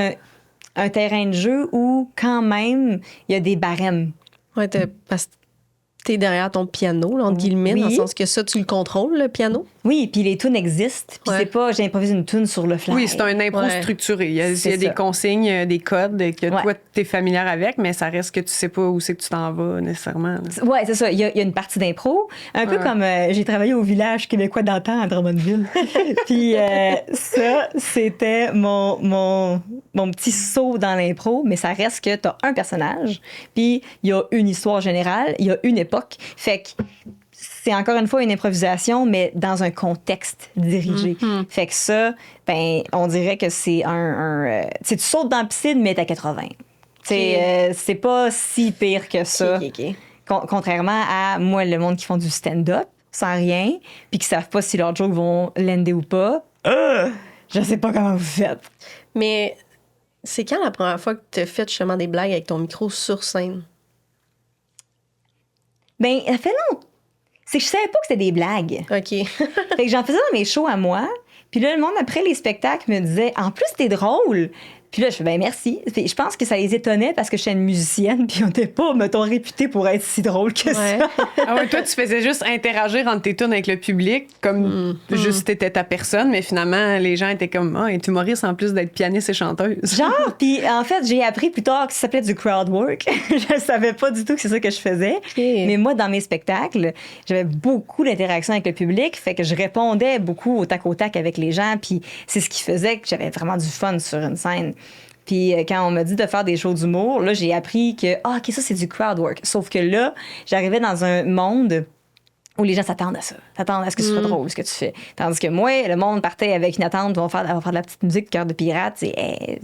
un terrain de jeu où, quand même, il y a des barèmes. Ouais, parce que t'es derrière ton piano, là, entre guillemets, Oui. dans le sens que ça, tu le contrôles, le piano. Oui, puis les tunes existent. Puis Ouais. c'est pas j'improvise une tune sur le fly. Oui, c'est un impro Ouais. structuré. Il y a C'est des ça. consignes, des codes que Ouais. toi, tu es familière avec, mais ça reste que tu sais pas où c'est que tu t'en vas nécessairement. là. Ouais, c'est ça. Il y a une partie d'impro. Un peu comme j'ai travaillé au village québécois d'antan à Drummondville. Puis ça, c'était mon petit saut dans l'impro. Mais ça reste que t'as un personnage. Puis il y a une histoire générale. Il y a une époque. Fait que c'est encore une fois une improvisation, mais dans un contexte dirigé. Fait que ça, ben, on dirait que c'est tu sautes dans la piscine, mais t'as 80. C'est pas si pire que ça. Ok. Contrairement à moi, le monde qui font du stand-up sans rien, puis qui savent pas si leurs jokes vont lander ou pas. Je sais pas comment vous faites. Mais c'est quand la première fois que tu as fait justement des blagues avec ton micro sur scène? Ben, ça fait longtemps. C'est que je savais pas que c'était des blagues. OK. Fait que j'en faisais dans mes shows à moi. Puis là, le monde, après les spectacles, me disait « En plus, t'es drôle! » Puis là, je fais « Ben merci. » Je pense que ça les étonnait parce que je suis une musicienne, puis on n'était pas, mettons, réputée pour être si drôle que Ouais. ça. Ah ouais, toi, tu faisais juste interagir entre tes tunes avec le public, comme juste t'étais ta personne, mais finalement, les gens étaient comme, ah, elle est humoriste en plus d'être pianiste et chanteuse. Genre, puis en fait, j'ai appris plus tard que ça s'appelait du crowd work. Je savais pas du tout que c'est ça que je faisais. Mais moi, dans mes spectacles, j'avais beaucoup d'interaction avec le public, fait que je répondais beaucoup au tac avec les gens, puis c'est ce qui faisait que j'avais vraiment du fun sur une scène. Puis quand on m'a dit de faire des shows d'humour, là, j'ai appris que, OK, ça, c'est du crowd work. Sauf que là, j'arrivais dans un monde où les gens s'attendent à ça. S'attendent à ce que ce soit drôle, ce que tu fais. Tandis que moi, le monde partait avec une attente, on va faire de la petite musique, cœur de pirate,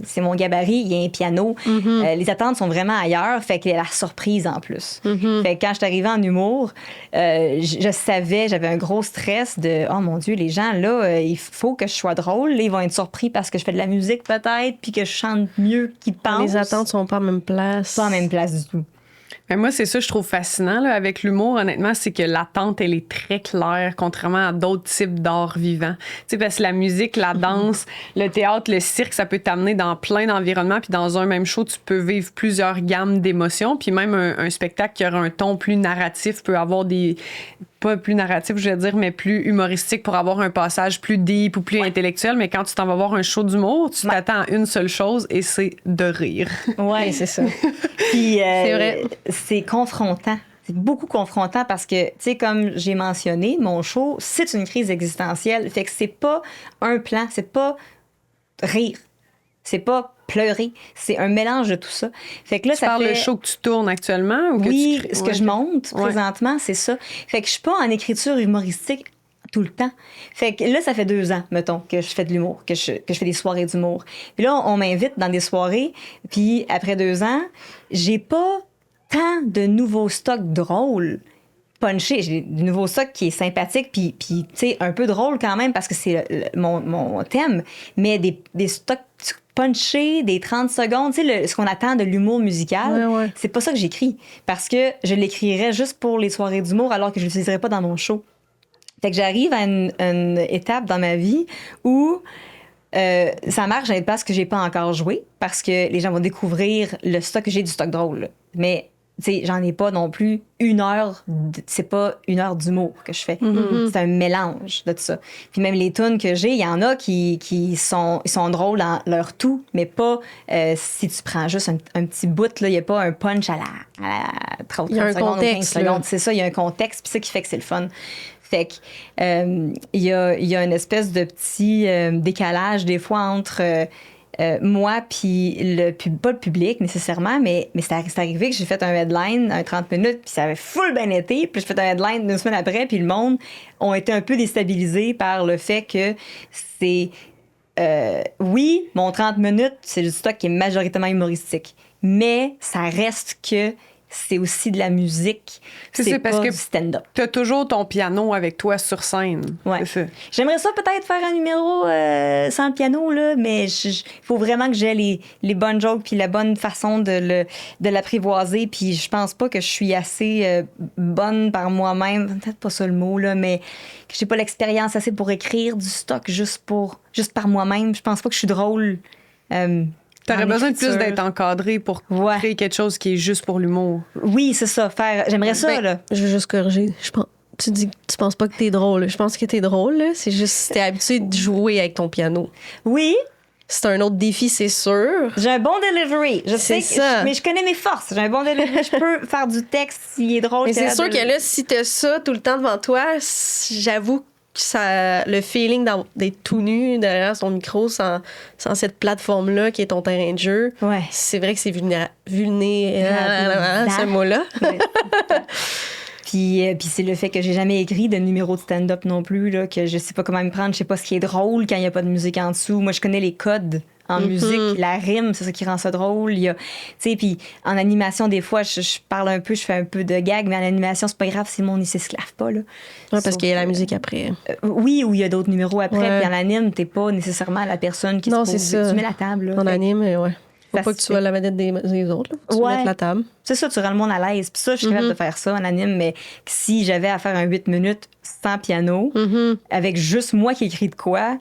c'est mon gabarit, il y a un piano. Les attentes sont vraiment ailleurs, fait qu'il y a la surprise en plus. Fait que quand je suis arrivée en humour, je savais, j'avais un gros stress de, oh mon Dieu, les gens, là, il faut que je sois drôle. Là, ils vont être surpris parce que je fais de la musique peut-être, puis que je chante mieux qu'ils pensent. Les attentes sont pas à la même place. Pas en même place du tout. Mais moi, c'est ça que je trouve fascinant là, avec l'humour, honnêtement, c'est que l'attente, elle est très claire, contrairement à d'autres types d'art vivant. Tu sais, parce que la musique, la danse, le théâtre, le cirque, ça peut t'amener dans plein d'environnements, puis dans un même show, tu peux vivre plusieurs gammes d'émotions, puis même un spectacle qui aura un ton plus narratif peut avoir des... pas plus narratif, je veux dire, mais plus humoristique pour avoir un passage plus deep ou plus intellectuel. Mais quand tu t'en vas voir un show d'humour, tu t'attends à une seule chose et c'est de rire. Ouais, c'est ça. Puis C'est vrai. c'est confrontant. C'est beaucoup confrontant parce que, tu sais, comme j'ai mentionné, mon show, c'est une crise existentielle. Fait que c'est pas un plan, c'est pas rire, c'est pas pleurer, c'est un mélange de tout ça. Fait que là, Tu ça parles fait... le show que tu tournes actuellement ou que Oui, tu crées? ce que Ouais. je monte Ouais. présentement, c'est ça. Fait que je suis pas en écriture humoristique tout le temps. Fait que là, ça fait 2 ans, mettons, que je fais de l'humour, que je fais des soirées d'humour. Puis là, on m'invite dans des soirées, puis après 2 ans, j'ai pas tant de nouveaux stocks drôles punché. J'ai du nouveau stock qui est sympathique, puis tu sais, un peu drôle quand même, parce que c'est mon thème, mais des stocks punchés, des 30 secondes, tu sais, ce qu'on attend de l'humour musical, Ouais. c'est pas ça que j'écris, parce que je l'écrirais juste pour les soirées d'humour, alors que je l'utiliserais pas dans mon show. Fait que j'arrive à une étape dans ma vie où ça marche dans des places que j'ai pas encore joué, parce que les gens vont découvrir le stock que j'ai du stock drôle. Là. Mais tu sais, j'en ai pas non plus 1 heure, c'est pas 1 heure d'humour que je fais. C'est un mélange de tout ça. Puis même les tunes que j'ai, il y en a qui sont drôles dans leur tout, mais pas si tu prends juste un petit bout, là, il y a pas un punch à la 30 Il y a un secondes, contexte, 15 secondes. là. C'est ça, il y a un contexte, puis ça qui fait que c'est le fun. Fait que il y a une espèce de petit décalage des fois entre moi, puis pas le public nécessairement, mais c'est arrivé que j'ai fait un headline, un 30 minutes, puis ça avait full bien été. Puis j'ai fait un headline 2 semaines après, puis le monde ont été un peu déstabilisés par le fait que c'est... oui, mon 30 minutes, c'est du stock qui est majoritairement humoristique. Mais ça reste que c'est aussi de la musique. C'est parce pas que du stand-up. t'as toujours ton piano avec toi sur scène. Ouais. C'est ça. J'aimerais ça peut-être faire un numéro sans le piano, là, mais il faut vraiment que j'ai les bonnes jokes puis la bonne façon de l'apprivoiser. Puis je pense pas que je suis assez bonne par moi-même. Peut-être pas ça le mot, là, mais que j'ai pas l'expérience assez pour écrire du stock juste par moi-même. Je pense pas que je suis drôle. T'aurais en besoin de écriture. plus d'être encadré pour créer quelque chose qui est juste pour l'humour. Oui, c'est ça. J'aimerais ça, Ben, là. Je veux juste corriger. Tu dis que tu penses pas que t'es drôle. Je pense que t'es drôle, là. C'est juste si t'es habitué de jouer avec ton piano. Oui, C'est un autre défi, c'est sûr. j'ai un bon delivery. Je C'est sais, ça. mais je connais mes forces. J'ai un bon delivery. Je peux faire du texte s'il est drôle. Mais c'est capable sûr de- que là, si t'as ça tout le temps devant toi, j'avoue que le feeling d'être tout nu derrière son micro sans cette plateforme-là qui est ton terrain de jeu, Ouais. c'est vrai que c'est vulnérable, ce mot-là. Ouais. Puis c'est le fait que j'ai jamais écrit de numéro de stand-up non plus, là, que je sais pas comment me prendre, je sais pas ce qui est drôle quand il y a pas de musique en dessous. Moi, je connais les codes en musique, la rime, c'est ça qui rend ça drôle. Il y a, tu sais, puis en animation, des fois, je parle un peu, je fais un peu de gag, mais en animation, c'est pas grave si le monde, il s'esclave pas, là. Ouais, parce qu'il y a la musique après. Oui, ou il y a d'autres numéros après, Ouais. puis en anime, t'es pas nécessairement la personne qui Non, se pose. c'est ça. Tu mets la table, là. En Fait- anime, ouais. Faut Ça pas se que tu fait. sois la vedette des autres. Là. Tu Ouais. mettes la table. C'est ça, tu rends le monde à l'aise. Puis ça, je suis capable de faire ça en anime, mais si j'avais à faire un 8 minutes sans piano, avec juste moi qui écris de quoi,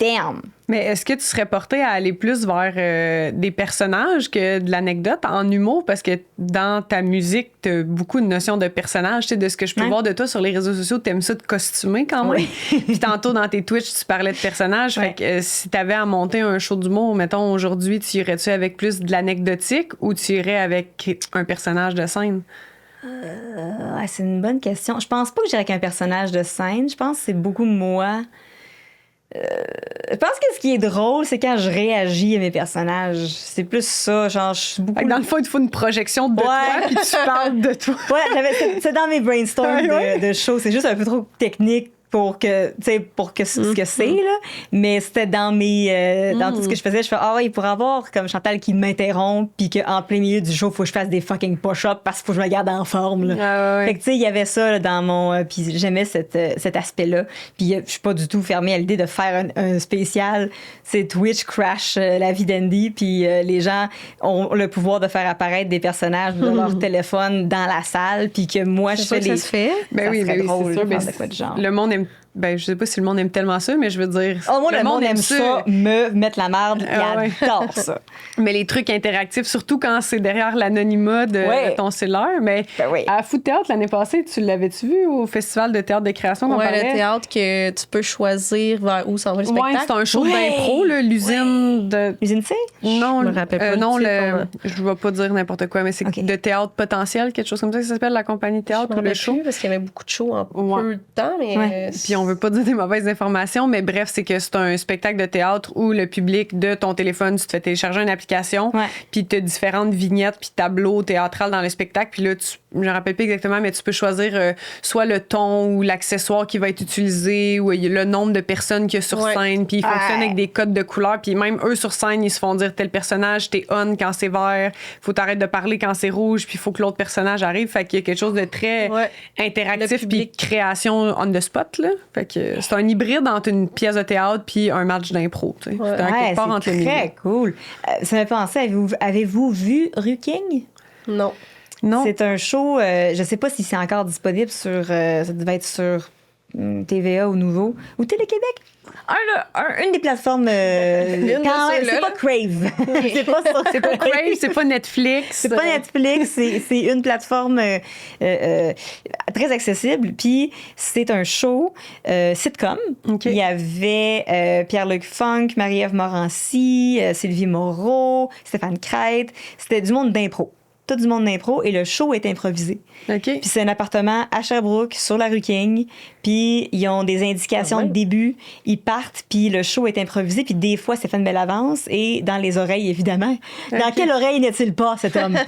damn! Mais est-ce que tu serais porté à aller plus vers des personnages que de l'anecdote en humour? Parce que dans ta musique, t'as beaucoup de notions de personnages. Tu sais, de ce que je peux Ouais. voir de toi sur les réseaux sociaux, t'aimes ça de costumer quand même. Oui. Puis tantôt, dans tes Twitch, tu parlais de personnages. Ouais. Fait que si t'avais à monter un show d'humour, mettons, aujourd'hui, tu irais-tu avec plus de l'anecdotique ou tu irais avec un personnage de scène? C'est une bonne question. Je pense pas que j'irais avec un personnage de scène. Je pense que c'est beaucoup moi. Je pense que ce qui est drôle, c'est quand je réagis à mes personnages. C'est plus ça. Genre, je suis beaucoup. Fait que dans le fond, il te faut une projection de toi puis tu parles de toi. Ouais, c'est dans mes brainstorms Ouais. de shows. C'est juste un peu trop technique pour que ce que c'est, là. Mais c'était dans mes dans tout ce que je faisais. Je fais, il pourrait avoir comme Chantal qui m'interrompt puis qu'en plein milieu du show, il faut que je fasse des fucking push-ups parce qu'il faut que je me garde en forme, là. Ah ouais. Fait que, tu sais, il y avait ça là, dans mon... puis j'aimais cet aspect-là. Puis je suis pas du tout fermée à l'idée de faire un spécial. C'est Twitch crash la vie d'Andy. Puis les gens ont le pouvoir de faire apparaître des personnages de leur téléphone dans la salle. Puis que moi, je C'est sûr fais que des... ça se fait. Ben Ça oui, serait ben oui, drôle c'est sûr. de Ben, faire de quoi de genre. le monde aime. Ben, je sais pas si le monde aime tellement ça, mais je veux dire. Moi, le monde aime ça, me mettre la merde. Ah ouais. Il adore ça. Mais les trucs interactifs, surtout quand c'est derrière l'anonymat de ton cellulaire. Mais Ben oui. à Food Théâtre l'année passée, tu l'avais-tu vu au Festival de théâtre de création? qu'on Ouais, parlait? le théâtre que tu peux choisir vers où s'en va le Ouais, spectacle. c'est un show d'impro, là, l'usine de. Usine C? Non, Je me rappelle pas non, du titre, je vais pas dire n'importe quoi, mais c'est Ok. de théâtre potentiel, quelque chose comme ça s'appelle la compagnie de Je théâtre me ou le rappelle show. plus parce qu'il y avait beaucoup de shows en Ouais. peu de temps, mais Ouais. Puis on veut pas dire des mauvaises informations, mais bref, c'est que c'est un spectacle de théâtre où le public de ton téléphone, tu te fais télécharger une application, Ouais. puis tu as différentes vignettes puis tableaux théâtrales dans le spectacle, puis là, je me rappelle plus exactement, mais tu peux choisir soit le ton ou l'accessoire qui va être utilisé ou le nombre de personnes qu'il y a sur Ouais. scène, puis ils fonctionnent Ouais. avec des codes de couleurs, puis même eux sur scène, ils se font dire tel personnage, t'es on quand c'est vert, faut t'arrêter de parler quand c'est rouge, puis il faut que l'autre personnage arrive, fait qu'il y a quelque chose de très Ouais. interactif Le puis public. création on the spot là. Fait que c'est un hybride entre une pièce de théâtre puis un match d'impro, tu sais. Ouais. C'est à quelque part entre c'est les très cool. Ça me fait penser, avez-vous vu Rue King? non. Non. C'est un show, je sais pas si c'est encore disponible sur, ça devait être sur TVA ou Nouveau, ou Télé-Québec. Une des plateformes, de quand même, ceux-là, c'est pas là. Crave. C'est pas ça. C'est pas Crave, c'est pas Netflix. C'est pas Netflix, c'est une plateforme très accessible. Puis c'est un show sitcom. OK. Il y avait Pierre-Luc Funk, Marie-Ève Morancy, Sylvie Moreau, Stéphane Crête. C'était du monde d'impro. tout du monde d'impro, et le show est improvisé. OK. Puis c'est un appartement à Sherbrooke, sur la rue King. Puis ils ont des indications de début. Ils partent, puis le show est improvisé. Puis des fois, c'est fait une belle avance. Et dans les oreilles, évidemment. Dans quelle oreille n'est-il pas, cet homme?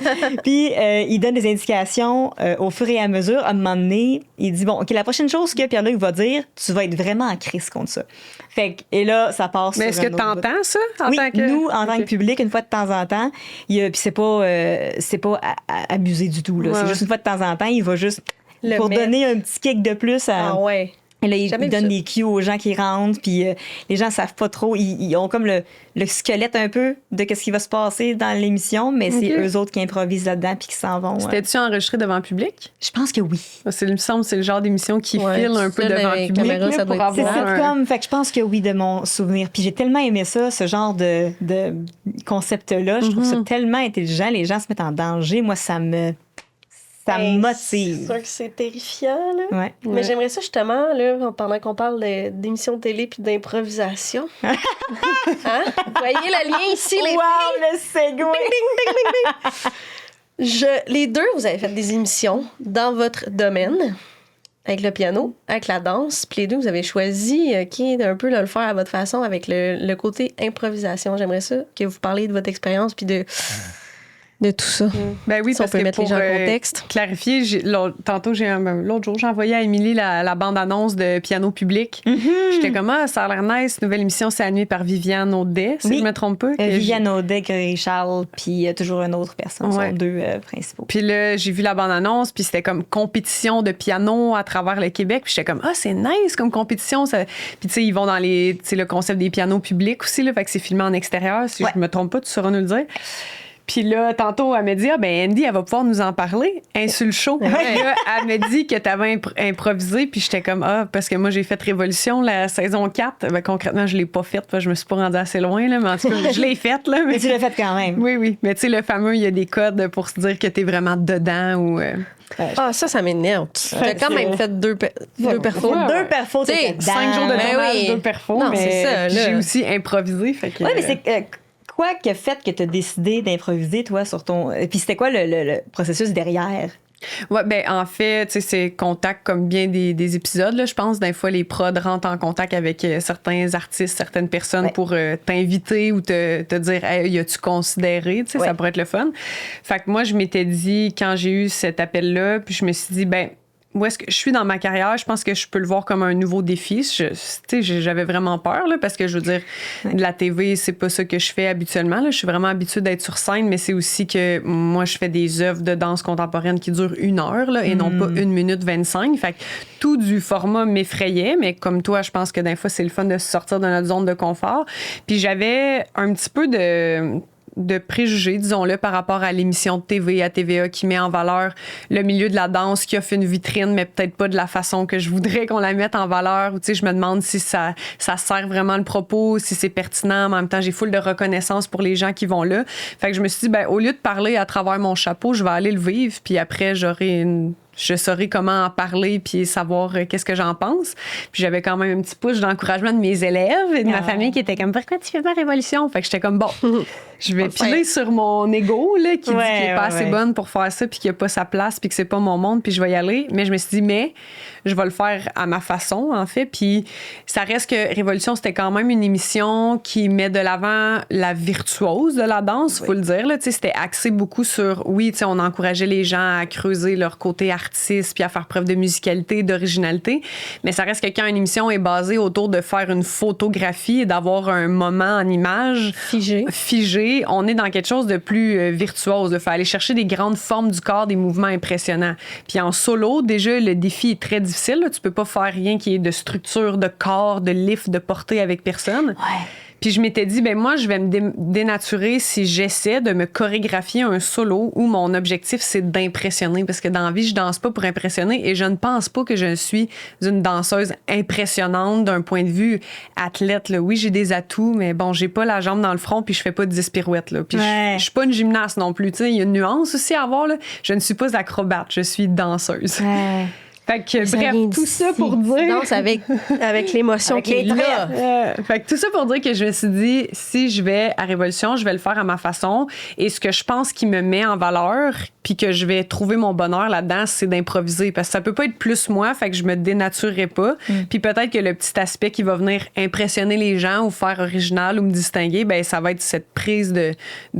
Puis il donne des indications au fur et à mesure. À un moment donné, il dit, bon, OK, la prochaine chose que Pierre-Luc va dire, tu vas être vraiment en crise contre ça. Fait que, et là, ça passe. Mais est-ce que tu entends ça? Oui, nous, en tant que public, une fois de temps en temps, puis c'est pas abusé du tout. Là. Ouais. C'est juste une fois de temps en temps, il va juste Le pour mettre. donner un petit kick de plus à. Ah ouais. Et là, il Jamais vu donne ça. des cues aux gens qui rentrent, puis les gens savent pas trop. Ils ont comme le squelette un peu de ce qui va se passer dans l'émission, mais c'est eux autres qui improvisent là-dedans puis qui s'en vont. C'était-tu enregistré devant le public? Je pense que oui. Il me semble que c'est le genre d'émission qui Ouais, file un peu ça, devant les le public caméras, là, ça pour doit être C'est avoir un... sitcom, fait que je pense que oui, de mon souvenir. Puis j'ai tellement aimé ça, ce genre de concept-là. Je trouve ça tellement intelligent. Les gens se mettent en danger. Moi, ça me motive. C'est sûr que c'est terrifiant, là. Ouais. Mais j'aimerais ça, justement, là, pendant qu'on parle d'émissions de télé puis d'improvisation. Hein? Vous voyez le lien ici, les filles? Wow, le segway! Les deux, vous avez fait des émissions dans votre domaine, avec le piano, avec la danse, puis les deux, vous avez choisi d'un peu le faire à votre façon avec le côté improvisation. J'aimerais ça que vous parliez de votre expérience puis de tout ça. Ben oui, Si on parce peut que mettre les pour gens en contexte. clarifier, l'autre jour, j'ai envoyé à Émilie la bande-annonce de Piano Public. J'étais comme, ça a l'air nice. Nouvelle émission, c'est animé par Viviane Audet, si Oui. je me trompe pas. Viviane Audet, Grégory Charles, puis toujours une autre personne. Ce Ouais. sont deux principaux. Puis là, j'ai vu la bande-annonce, puis c'était comme compétition de piano à travers le Québec. Puis j'étais comme, c'est nice comme compétition. Ça... Puis tu sais, ils vont dans le concept des pianos publics aussi, là, fait que c'est filmé en extérieur. Si je me trompe pas, tu sauras nous le dire. Puis là, tantôt, elle m'a dit, Andy, elle va pouvoir nous en parler. Sur le show. Puis là, elle m'a dit que t'avais improvisé. Puis j'étais comme, parce que moi, j'ai fait Révolution, la saison 4. Ben, concrètement, je l'ai pas faite. Je me suis pas rendue assez loin, là. Mais en tout cas, je l'ai faite, là. Mais tu l'as fait quand même. Oui. Mais tu sais, le fameux, il y a des codes pour se dire que t'es vraiment dedans ou... Ça m'énerve. T'as quand même fait deux perfos. Ouais. Deux perfos, T'sais, t'étais dedans. 5 jours de Ben tournage, oui. 2 perfos. Non, mais c'est ça, là. j'ai aussi improvisé. Fait que, Oui, mais c'est quoi qui a fait que tu as décidé d'improviser, toi, sur ton. Et puis c'était quoi le processus derrière? Ouais, ben en fait, tu sais, c'est contact comme bien des épisodes, là, je pense. Des fois, les prods rentrent en contact avec certains artistes, certaines personnes pour t'inviter ou te dire, hey, as-tu considéré? Tu sais, ça pourrait être le fun. Fait que moi, je m'étais dit, quand j'ai eu cet appel-là, puis je me suis dit, où est-ce que je suis dans ma carrière, je pense que je peux le voir comme un nouveau défi. J'avais vraiment peur, là, parce que je veux dire, de la TV, c'est pas ça que je fais habituellement. Là. Je suis vraiment habituée d'être sur scène, mais c'est aussi que moi, je fais des œuvres de danse contemporaine qui durent 1 heure là, et non pas 1 minute 25. Fait que tout du format m'effrayait, mais comme toi, je pense que des fois, c'est le fun de sortir de notre zone de confort. Puis j'avais un petit peu de préjugés, disons-le, par rapport à l'émission de TV à TVA qui met en valeur le milieu de la danse, qui offre une vitrine, mais peut-être pas de la façon que je voudrais qu'on la mette en valeur. Ou tu sais, je me demande si ça sert vraiment le propos, si c'est pertinent. Mais en même temps, j'ai full de reconnaissance pour les gens qui vont là. Fait que je me suis dit, au lieu de parler à travers mon chapeau, je vais aller le vivre, puis après, je saurais comment en parler puis savoir qu'est-ce que j'en pense. Puis j'avais quand même un petit push d'encouragement de mes élèves et de ma famille qui était comme, pourquoi tu fais pas Révolution? Fait que j'étais comme, je vais piler sur mon ego là, qui dit qu'il est pas assez bonne pour faire ça puis qu'il a pas sa place puis que c'est pas mon monde puis je vais y aller. Mais je me suis dit, mais je vais le faire à ma façon, en fait. Puis ça reste que Révolution, c'était quand même une émission qui met de l'avant la virtuose de la danse, faut le dire. Là. C'était axé beaucoup sur, on encourageait les gens à creuser leur côté artiste puis à faire preuve de musicalité, d'originalité. Mais ça reste que quand une émission est basée autour de faire une photographie et d'avoir un moment en image figé, on est dans quelque chose de plus virtuose. Il faut aller chercher des grandes formes du corps, des mouvements impressionnants. Puis en solo, déjà, le défi est très difficile. Là. Tu peux pas faire rien qui est de structure, de corps, de lift, de portée avec personne. Ouais. Puis je m'étais dit, moi, je vais me dénaturer si j'essaie de me chorégraphier un solo où mon objectif, c'est d'impressionner. Parce que dans la vie, je danse pas pour impressionner et je ne pense pas que je suis une danseuse impressionnante d'un point de vue athlète. Là. Oui, j'ai des atouts, mais j'ai pas la jambe dans le front puis je fais pas de 10 pirouettes. Là. Puis je suis pas une gymnaste non plus. Il y a une nuance aussi à avoir. Là. Je ne suis pas acrobate, je suis danseuse. Ouais. Fait que, Ça bref, vient tout ça d'ici. pour dire... Non, c'est avec l'émotion Avec qui est les là. Fait que tout ça pour dire que je me suis dit, si je vais à Révolution, je vais le faire à ma façon. Et ce que je pense qui me met en valeur, puis que je vais trouver mon bonheur là-dedans, c'est d'improviser. Parce que ça peut pas être plus moi, fait que je me dénaturerai pas. Puis peut-être que le petit aspect qui va venir impressionner les gens ou faire original ou me distinguer, ben ça va être cette prise de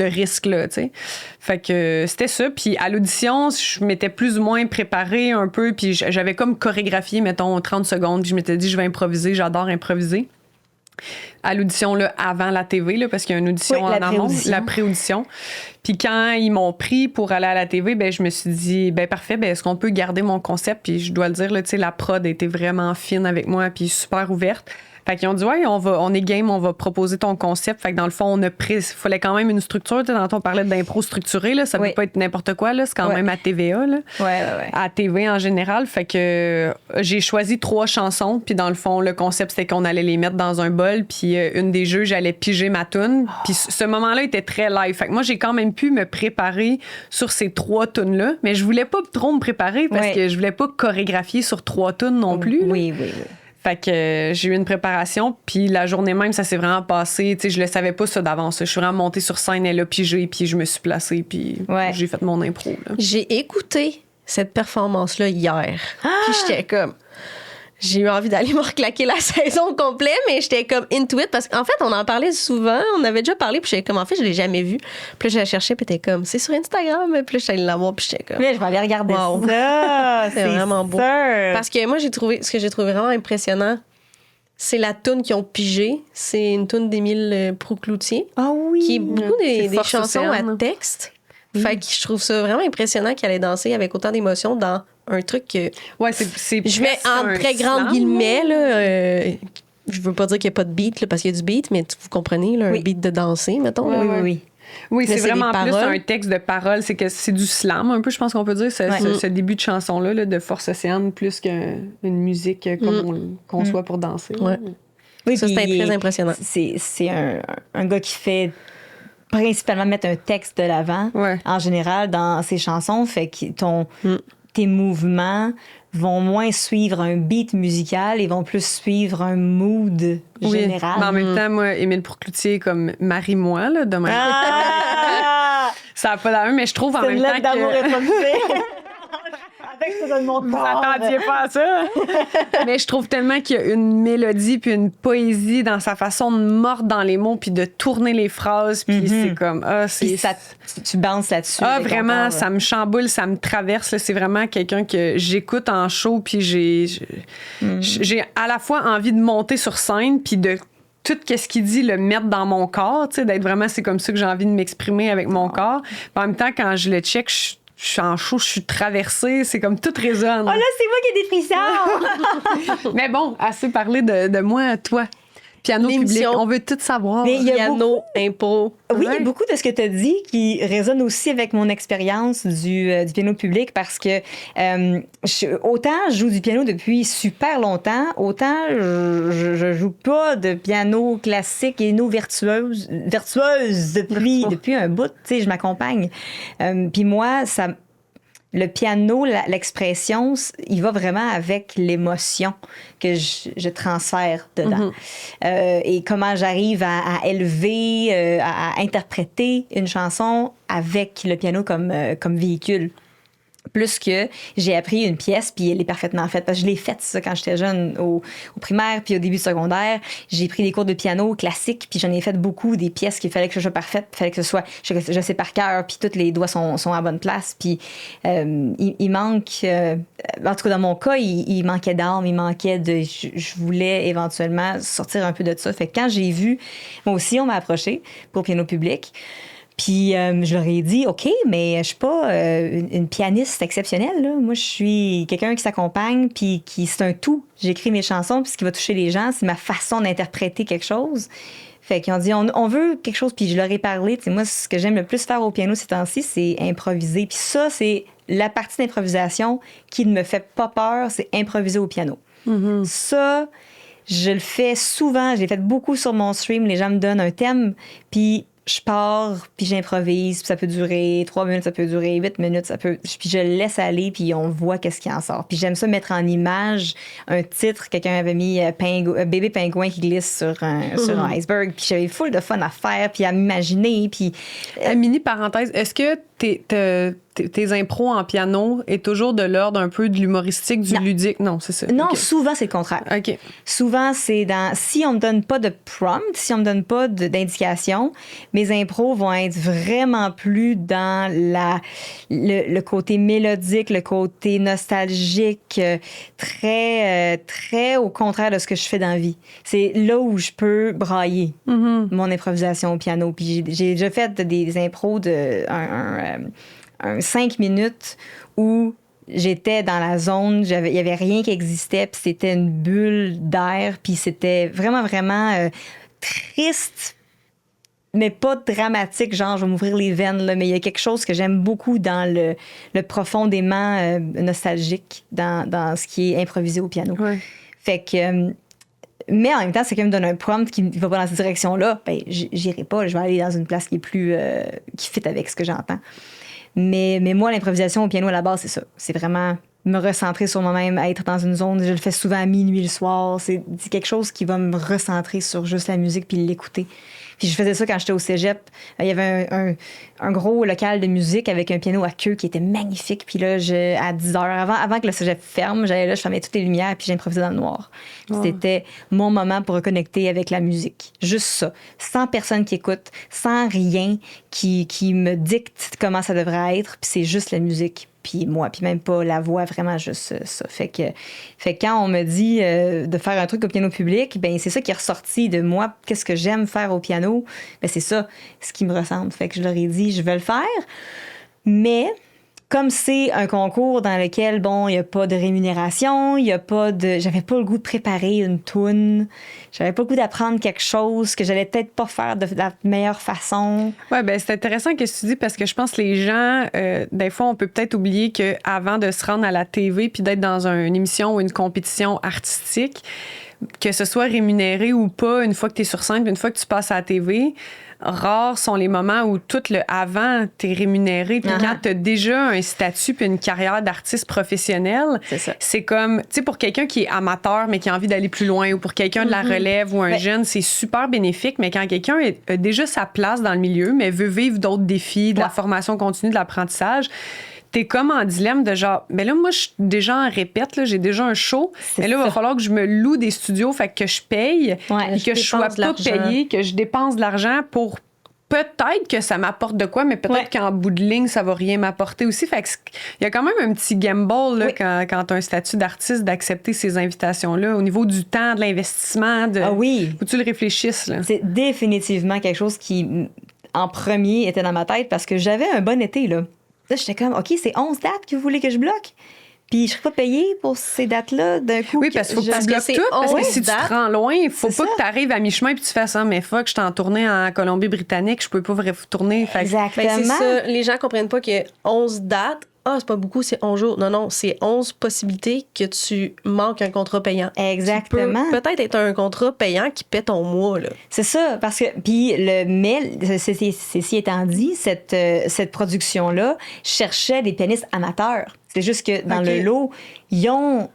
risque-là, tu sais. Fait que c'était ça. Puis à l'audition, je m'étais plus ou moins préparée un peu, puis j'avais comme chorégraphié, mettons, 30 secondes, puis je m'étais dit, je vais improviser, j'adore improviser. À l'audition, là, avant la TV, là, parce qu'il y a une audition Oui, en amont, pré-audition. la pré-audition. Puis quand ils m'ont pris pour aller à la TV, ben je me suis dit, ben parfait, ben est-ce qu'on peut garder mon concept? Puis je dois le dire, là, tu sais, la prod a été vraiment fine avec moi, puis super ouverte. Fait qu'ils ont dit, ouais, on est game, on va proposer ton concept. Fait que dans le fond, fallait quand même une structure. Tu sais, tantôt, on parlait d'impro structuré, là. Ça peut pas être n'importe quoi, là. C'est quand même à TVA, là. Ouais. À TV en général. Fait que j'ai choisi 3 chansons. Puis dans le fond, le concept, c'était qu'on allait les mettre dans un bol. Puis une des jeux, j'allais piger ma toune. Puis ce moment-là était très live. Fait que moi, j'ai quand même pu me préparer sur ces 3 tounes-là. Mais je voulais pas trop me préparer parce que je voulais pas chorégraphier sur 3 tounes non plus. Là. Oui. Fait que j'ai eu une préparation, puis la journée même, ça s'est vraiment passé. Tu sais, je le savais pas ça d'avance. Je suis vraiment montée sur scène, elle a pigé, puis je me suis placée, puis j'ai fait mon impro. Là. J'ai écouté cette performance-là hier. Puis j'étais comme... J'ai eu envie d'aller me reclaquer la saison complète, mais j'étais comme into it parce qu'en fait, on en parlait souvent. On avait déjà parlé, puis j'étais comme, en fait, je l'ai jamais vu. Puis là, je la cherchais, puis t'es comme, c'est sur Instagram. Puis là, je suis allée la voir, puis j'étais comme... Mais je vais aller regarder Wow. ça. C'est vraiment beau. sûr. Parce que moi, ce que j'ai trouvé vraiment impressionnant, c'est la toune qu'ils ont pigée. C'est une toune d'Émile Proucloutier, Ah oui. qui est beaucoup C'est des Force chansons Océane. à texte. Fait que je trouve ça vraiment impressionnant qu'elle ait dansé avec autant d'émotion dans un truc que Ouais, c'est je mets presque en un très grands slam, guillemets. Là, je veux pas dire qu'il n'y a pas de beat, là, parce qu'il y a du beat, mais vous comprenez, là, un beat de danser, mettons. là. Oui. Oui, Là, c'est c'est vraiment des plus paroles. un texte de paroles. C'est que c'est du slam, un peu, je pense qu'on peut dire, ce début de chanson-là, là, de Force Océane, plus qu'une musique comme on conçoit pour danser. Ouais. Oui, Ça, puis c'était très impressionnant. C'est un gars qui fait principalement mettre un texte de l'avant, Ouais. en général, dans ses chansons. Fait que tes mouvements vont moins suivre un beat musical et vont plus suivre un mood Oui. général. Mais en même temps, moi, Émile Proucloutier, comme Marie-moi, là, de même. Ah! Ça n'a pas d'allure, mais je trouve en C'est même une temps lettre d'amour que... épousée. Avec ça dans mon Vous corps. attendiez pas à ça. Mais je trouve tellement qu'il y a une mélodie puis une poésie dans sa façon de mordre dans les mots puis de tourner les phrases. Puis c'est comme... Puis tu bounces là-dessus. Ah, avec ton vraiment, corps, ça me chamboule, ça me traverse. Là. C'est vraiment quelqu'un que j'écoute en show, puis j'ai à la fois envie de monter sur scène, puis de tout ce qu'il dit, le mettre dans mon corps, tu sais, d'être vraiment, c'est comme ça que j'ai envie de m'exprimer avec mon corps. Puis en même temps, quand je le check, je suis en show, je suis traversée, c'est comme tout résonne. Oh là, c'est moi qui ai des frissons! Mais bon, assez parlé de moi, toi. Piano public, L'émission. on veut tout savoir. Mais il y a Piano, impro. Oui, il y Ouais. a beaucoup de ce que tu as dit qui résonne aussi avec mon expérience du piano public parce que autant je joue du piano depuis super longtemps, autant je joue pas de piano classique et virtueuse depuis un bout. Tu sais, je m'accompagne. Puis moi, le piano, l'expression, il va vraiment avec l'émotion que je transfère dedans. Et comment j'arrive à élever, à interpréter une chanson avec le piano comme véhicule. Plus que j'ai appris une pièce, puis elle est parfaitement faite. Parce que je l'ai faite, ça, quand j'étais jeune, au primaire, puis au début du secondaire. J'ai pris des cours de piano classique, puis j'en ai fait beaucoup, des pièces qu'il fallait que je sois parfaite, il fallait que ce soit, je sais par cœur, puis tous les doigts sont à bonne place. Puis il manque, en tout cas dans mon cas, il manquait d'âme, il manquait de... Je voulais éventuellement sortir un peu de ça. Fait que quand j'ai vu, moi aussi, on m'a approché pour piano public. Puis je leur ai dit, OK, mais je suis pas une pianiste exceptionnelle. Là. Moi, je suis quelqu'un qui s'accompagne, puis c'est un tout. J'écris mes chansons, puis ce qui va toucher les gens, c'est ma façon d'interpréter quelque chose. Fait qu'ils ont dit, on veut quelque chose, puis je leur ai parlé. Tu sais, moi, ce que j'aime le plus faire au piano ces temps-ci, c'est improviser. Puis ça, c'est la partie d'improvisation qui ne me fait pas peur, c'est improviser au piano. Mm-hmm. Ça, je le fais souvent. Je l'ai fait beaucoup sur mon stream. Les gens me donnent un thème, puis je pars, puis j'improvise, puis ça peut durer 3 minutes, ça peut durer 8 minutes, puis je le laisse aller, puis on voit qu'est-ce qui en sort. Puis j'aime ça mettre en image un titre, quelqu'un avait mis bébé pingouin qui glisse sur un iceberg, puis j'avais full de fun à faire, puis à m'imaginer, puis... Mini parenthèse, est-ce que tes impros en piano est toujours de l'ordre un peu de l'humoristique, du ludique? Non, c'est ça. Non, Okay. souvent, c'est le contraire. OK. Souvent, c'est si on me donne pas de prompt, si on me donne pas d'indication, mes impros vont être vraiment plus dans le côté mélodique, le côté nostalgique, très au contraire de ce que je fais dans la vie. C'est là où je peux brailler mon improvisation au piano. Puis j'ai déjà fait des impros de un 5 minutes où j'étais dans la zone, il y avait rien qui existait, puis c'était une bulle d'air, puis c'était vraiment, vraiment triste, mais pas dramatique, genre je vais m'ouvrir les veines, là, mais il y a quelque chose que j'aime beaucoup dans le profondément nostalgique, dans ce qui est improvisé au piano. Ouais. Fait que... mais en même temps, c'est quand même donner un prompt qui ne va pas dans cette direction-là, ben j'irai pas, je vais aller dans une place qui est plus... qui fit avec ce que j'entends. Mais moi, l'improvisation au piano, à la base, c'est ça. C'est vraiment me recentrer sur moi-même, être dans une zone. Je le fais souvent à minuit le soir. C'est quelque chose qui va me recentrer sur juste la musique puis l'écouter. Puis je faisais ça quand j'étais au cégep. Il y avait un gros local de musique avec un piano à queue qui était magnifique. Puis là, à 10 heures, avant que le cégep ferme, j'allais là, je fermais toutes les lumières puis j'improvisais dans le noir. Wow. C'était mon moment pour reconnecter avec la musique. Juste ça. Sans personne qui écoute, sans rien qui me dicte comment ça devrait être. Puis c'est juste la musique. Puis moi, puis même pas la voix, vraiment juste ça. Fait que quand on me dit de faire un truc au piano public, ben c'est ça qui est ressorti de moi. Qu'est-ce que j'aime faire au piano? Ben c'est ça, ce qui me ressemble. Fait que je leur ai dit, je vais le faire. Mais comme c'est un concours dans lequel, bon, il n'y a pas de rémunération, il y a pas de... J'avais pas le goût de préparer une toune. J'avais pas le goût d'apprendre quelque chose que j'allais peut-être pas faire de la meilleure façon. Oui, ben c'est intéressant ce que tu dis parce que je pense que les gens, des fois, on peut peut-être oublier qu'avant de se rendre à la TV puis d'être dans une émission ou une compétition artistique, que ce soit rémunéré ou pas, une fois que tu es sur scène, une fois que tu passes à la TV, rares sont les moments où tout le avant, t'es rémunéré. Puis quand t'as déjà un statut puis une carrière d'artiste professionnel, c'est comme, tu sais, pour quelqu'un qui est amateur mais qui a envie d'aller plus loin ou pour quelqu'un de la relève ou un jeune, c'est super bénéfique. Mais quand quelqu'un a déjà sa place dans le milieu mais veut vivre d'autres défis, de la formation continue, de l'apprentissage, t'es comme en dilemme de genre, ben là, moi, je suis déjà en répète, là, j'ai déjà un show. Mais là, il va falloir que je me loue des studios, fait que je paye, et que je sois pas payée, que je dépense de l'argent pour peut-être que ça m'apporte de quoi, mais peut-être qu'en bout de ligne, ça va rien m'apporter aussi. Fait que il y a quand même un petit gamble là, quand tu as un statut d'artiste d'accepter ces invitations-là au niveau du temps, de l'investissement. Faut que tu le réfléchisses. Là. C'est définitivement quelque chose qui, en premier, était dans ma tête parce que j'avais un bon été, là. Là, j'étais comme, OK, c'est 11 dates que vous voulez que je bloque? Puis je ne serais pas payée pour ces dates-là d'un coup. Oui, parce qu'il faut que tu bloques tout. Parce que si tu te rends loin, il ne faut pas que tu arrives à mi-chemin et tu fais ça. Mais fuck, je suis en tournée en Colombie-Britannique, je ne peux pas retourner. Exactement. Ben, c'est ça. Les gens ne comprennent pas qu'il y a 11 dates. Ah, c'est pas beaucoup, c'est 11 jours. Non, c'est 11 possibilités que tu manques un contrat payant. Exactement. Tu peux peut-être être un contrat payant qui paie ton mois, là. C'est ça, parce que... Puis, ceci étant dit, cette production-là cherchait des pianistes amateurs. C'est juste que dans le lot, ils ont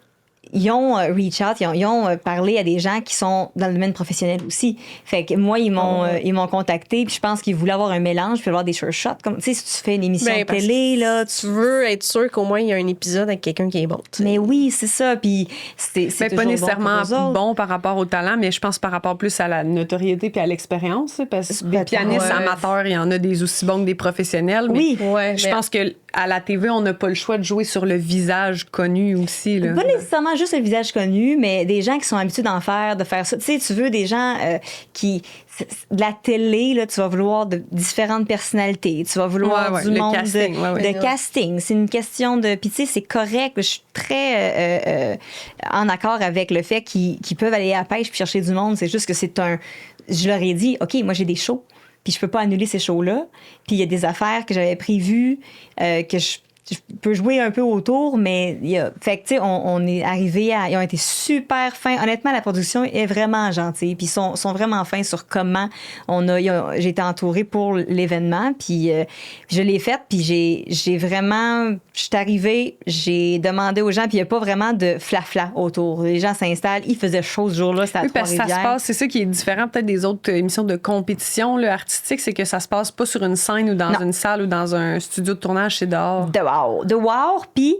reach out, ils ont parlé à des gens qui sont dans le domaine professionnel aussi. Fait que moi, ils m'ont contacté, puis je pense qu'ils voulaient avoir un mélange, puis avoir des sure shots. Comme, tu sais, si tu fais une émission de télé, là... Tu veux être sûr qu'au moins, il y a un épisode avec quelqu'un qui est bon. T'sais. Mais oui, c'est ça, puis c'est pas nécessairement bon par rapport au talent, mais je pense par rapport plus à la notoriété puis à l'expérience, parce que des pianistes amateurs, il y en a des aussi bons que des professionnels. Mais je pense que à la TV, on n'a pas le choix de jouer sur le visage connu aussi. Là. Pas nécessairement juste le visage connu, mais des gens qui sont habitués de faire ça. Tu sais, tu veux des gens qui... De la télé, là, tu vas vouloir de différentes personnalités. Tu vas vouloir du monde casting, de casting. C'est une question de... Puis tu sais, c'est correct. Je suis très en accord avec le fait qu'ils peuvent aller à la pêche puis chercher du monde. C'est juste que c'est un... Je leur ai dit, OK, moi, j'ai des shows. Puis je peux pas annuler ces shows-là. Puis il y a des affaires que j'avais prévues que je je peux jouer un peu autour, mais fait que, tu sais, on est arrivé à... Ils ont été super fins. Honnêtement, la production est vraiment gentille. Puis ils sont vraiment fins sur comment j'ai été entourée pour l'événement. Puis je l'ai faite. Puis j'ai vraiment... Je suis arrivée, j'ai demandé aux gens, puis il n'y a pas vraiment de flafla autour. Les gens s'installent. Il faisait chaud ce jour-là, c'était à parce que ça se Trois-Rivières. passe, c'est ça qui est différent peut-être des autres émissions de compétition là, artistique, c'est que ça se passe pas sur une scène ou dans une salle ou dans un studio de tournage, c'est dehors. Dehors, puis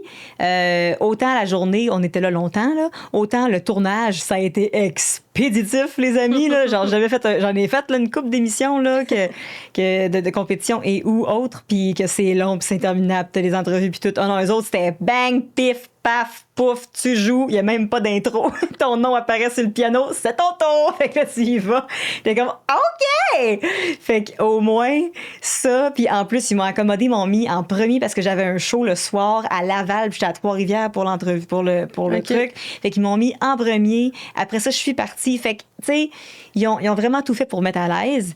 autant la journée, on était là longtemps, là, autant le tournage, ça a été expéditif, les amis. Là. Genre, j'en ai fait là, une couple d'émissions là, de compétition et ou autres, puis que c'est long, puis c'est interminable, t'as les entrevues, puis tout. Oh non, les autres, c'était bang, pif, paf, pouf, tu joues, il n'y a même pas d'intro. Ton nom apparaît sur le piano, c'est ton tour. Fait que là, tu y vas. T'es comme, OK! Fait qu'au moins, ça, puis en plus, ils m'ont accommodé, ils m'ont mis en premier parce que j'avais un show le soir à Laval, puis j'étais à Trois-Rivières pour l'entrevue, pour le truc. Fait qu'ils m'ont mis en premier. Après ça, je suis partie. Fait que, tu sais, ils ont vraiment tout fait pour me mettre à l'aise.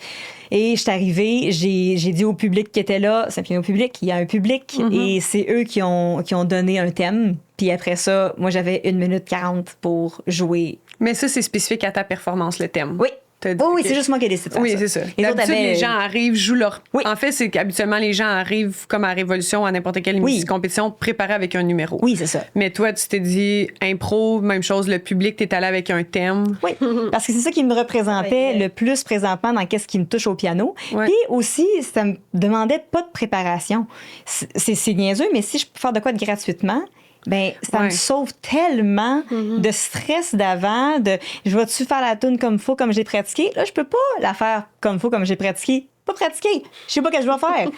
Et je suis arrivée, j'ai dit au public qui était là, c'est bien au public, il y a un public, et c'est eux qui ont donné un thème. Puis après ça, moi, j'avais 1 minute 40 pour jouer. Mais ça, c'est spécifique à ta performance, le thème. Oui. Dit, oui, c'est juste moi qui ai décidé de faire oui, ça. c'est ça. Les autres D'habitude, avaient... les gens arrivent, jouent leur... Oui. En fait, c'est qu'habituellement, les gens arrivent comme à Révolution, à n'importe quelle compétition, préparés avec un numéro. Oui, c'est ça. Mais toi, tu t'es dit impro, même chose, le public, t'es allé avec un thème. Oui, parce que c'est ça qui me représentait le plus présentement dans qu'est-ce qui me touche au piano. Ouais. Puis aussi, ça me demandait pas de préparation. C'est niaiseux, mais si je peux faire de quoi de gratuitement... Ben ça me sauve tellement de stress d'avant, de je vais-tu faire la toune comme faut, comme j'ai pratiqué. Là, je peux pas la faire comme faut, comme j'ai pratiqué. Pas pratiqué. Je sais pas ce que je dois faire.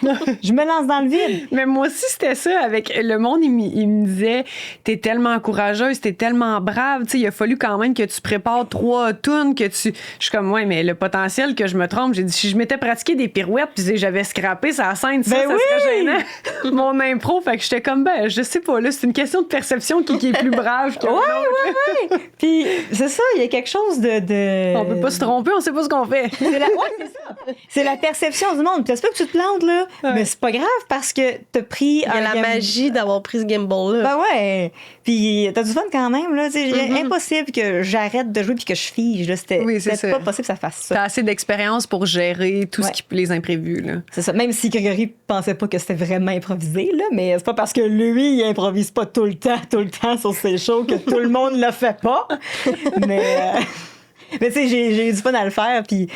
Je me lance dans le vide. Mais moi aussi, c'était ça. Avec le monde, il me disait, t'es tellement courageuse, t'es tellement brave. Tu sais, il a fallu quand même que tu prépares 3 tunes, que tu... Je suis comme, ouais, mais le potentiel que je me trompe, j'ai dit, si je m'étais pratiqué des pirouettes, puis j'avais scrappé sa scène, ça serait gênant. Mon impro, fait que j'étais comme, ben, je sais pas, là, c'est une question de perception qui est plus brave que ouais. Puis c'est ça, il y a quelque chose de... On peut pas se tromper, on sait pas ce qu'on fait. C'est ça. C'est la perception du monde. J'espère que tu te plantes, là. Ouais. Mais c'est pas grave parce que t'as pris... Il y a la magie d'avoir pris ce gimbal-là. Ben ouais. Puis t'as du fun quand même, là. C'est impossible que j'arrête de jouer puis que je fige, là. C'était pas possible que ça fasse ça. T'as assez d'expérience pour gérer tout ce qui les imprévus, là. C'est ça. Même si Grégory pensait pas que c'était vraiment improvisé, là. Mais c'est pas parce que lui, il improvise pas tout le temps sur ses shows que tout le monde le fait pas. Mais tu sais, j'ai eu du fun à le faire, puis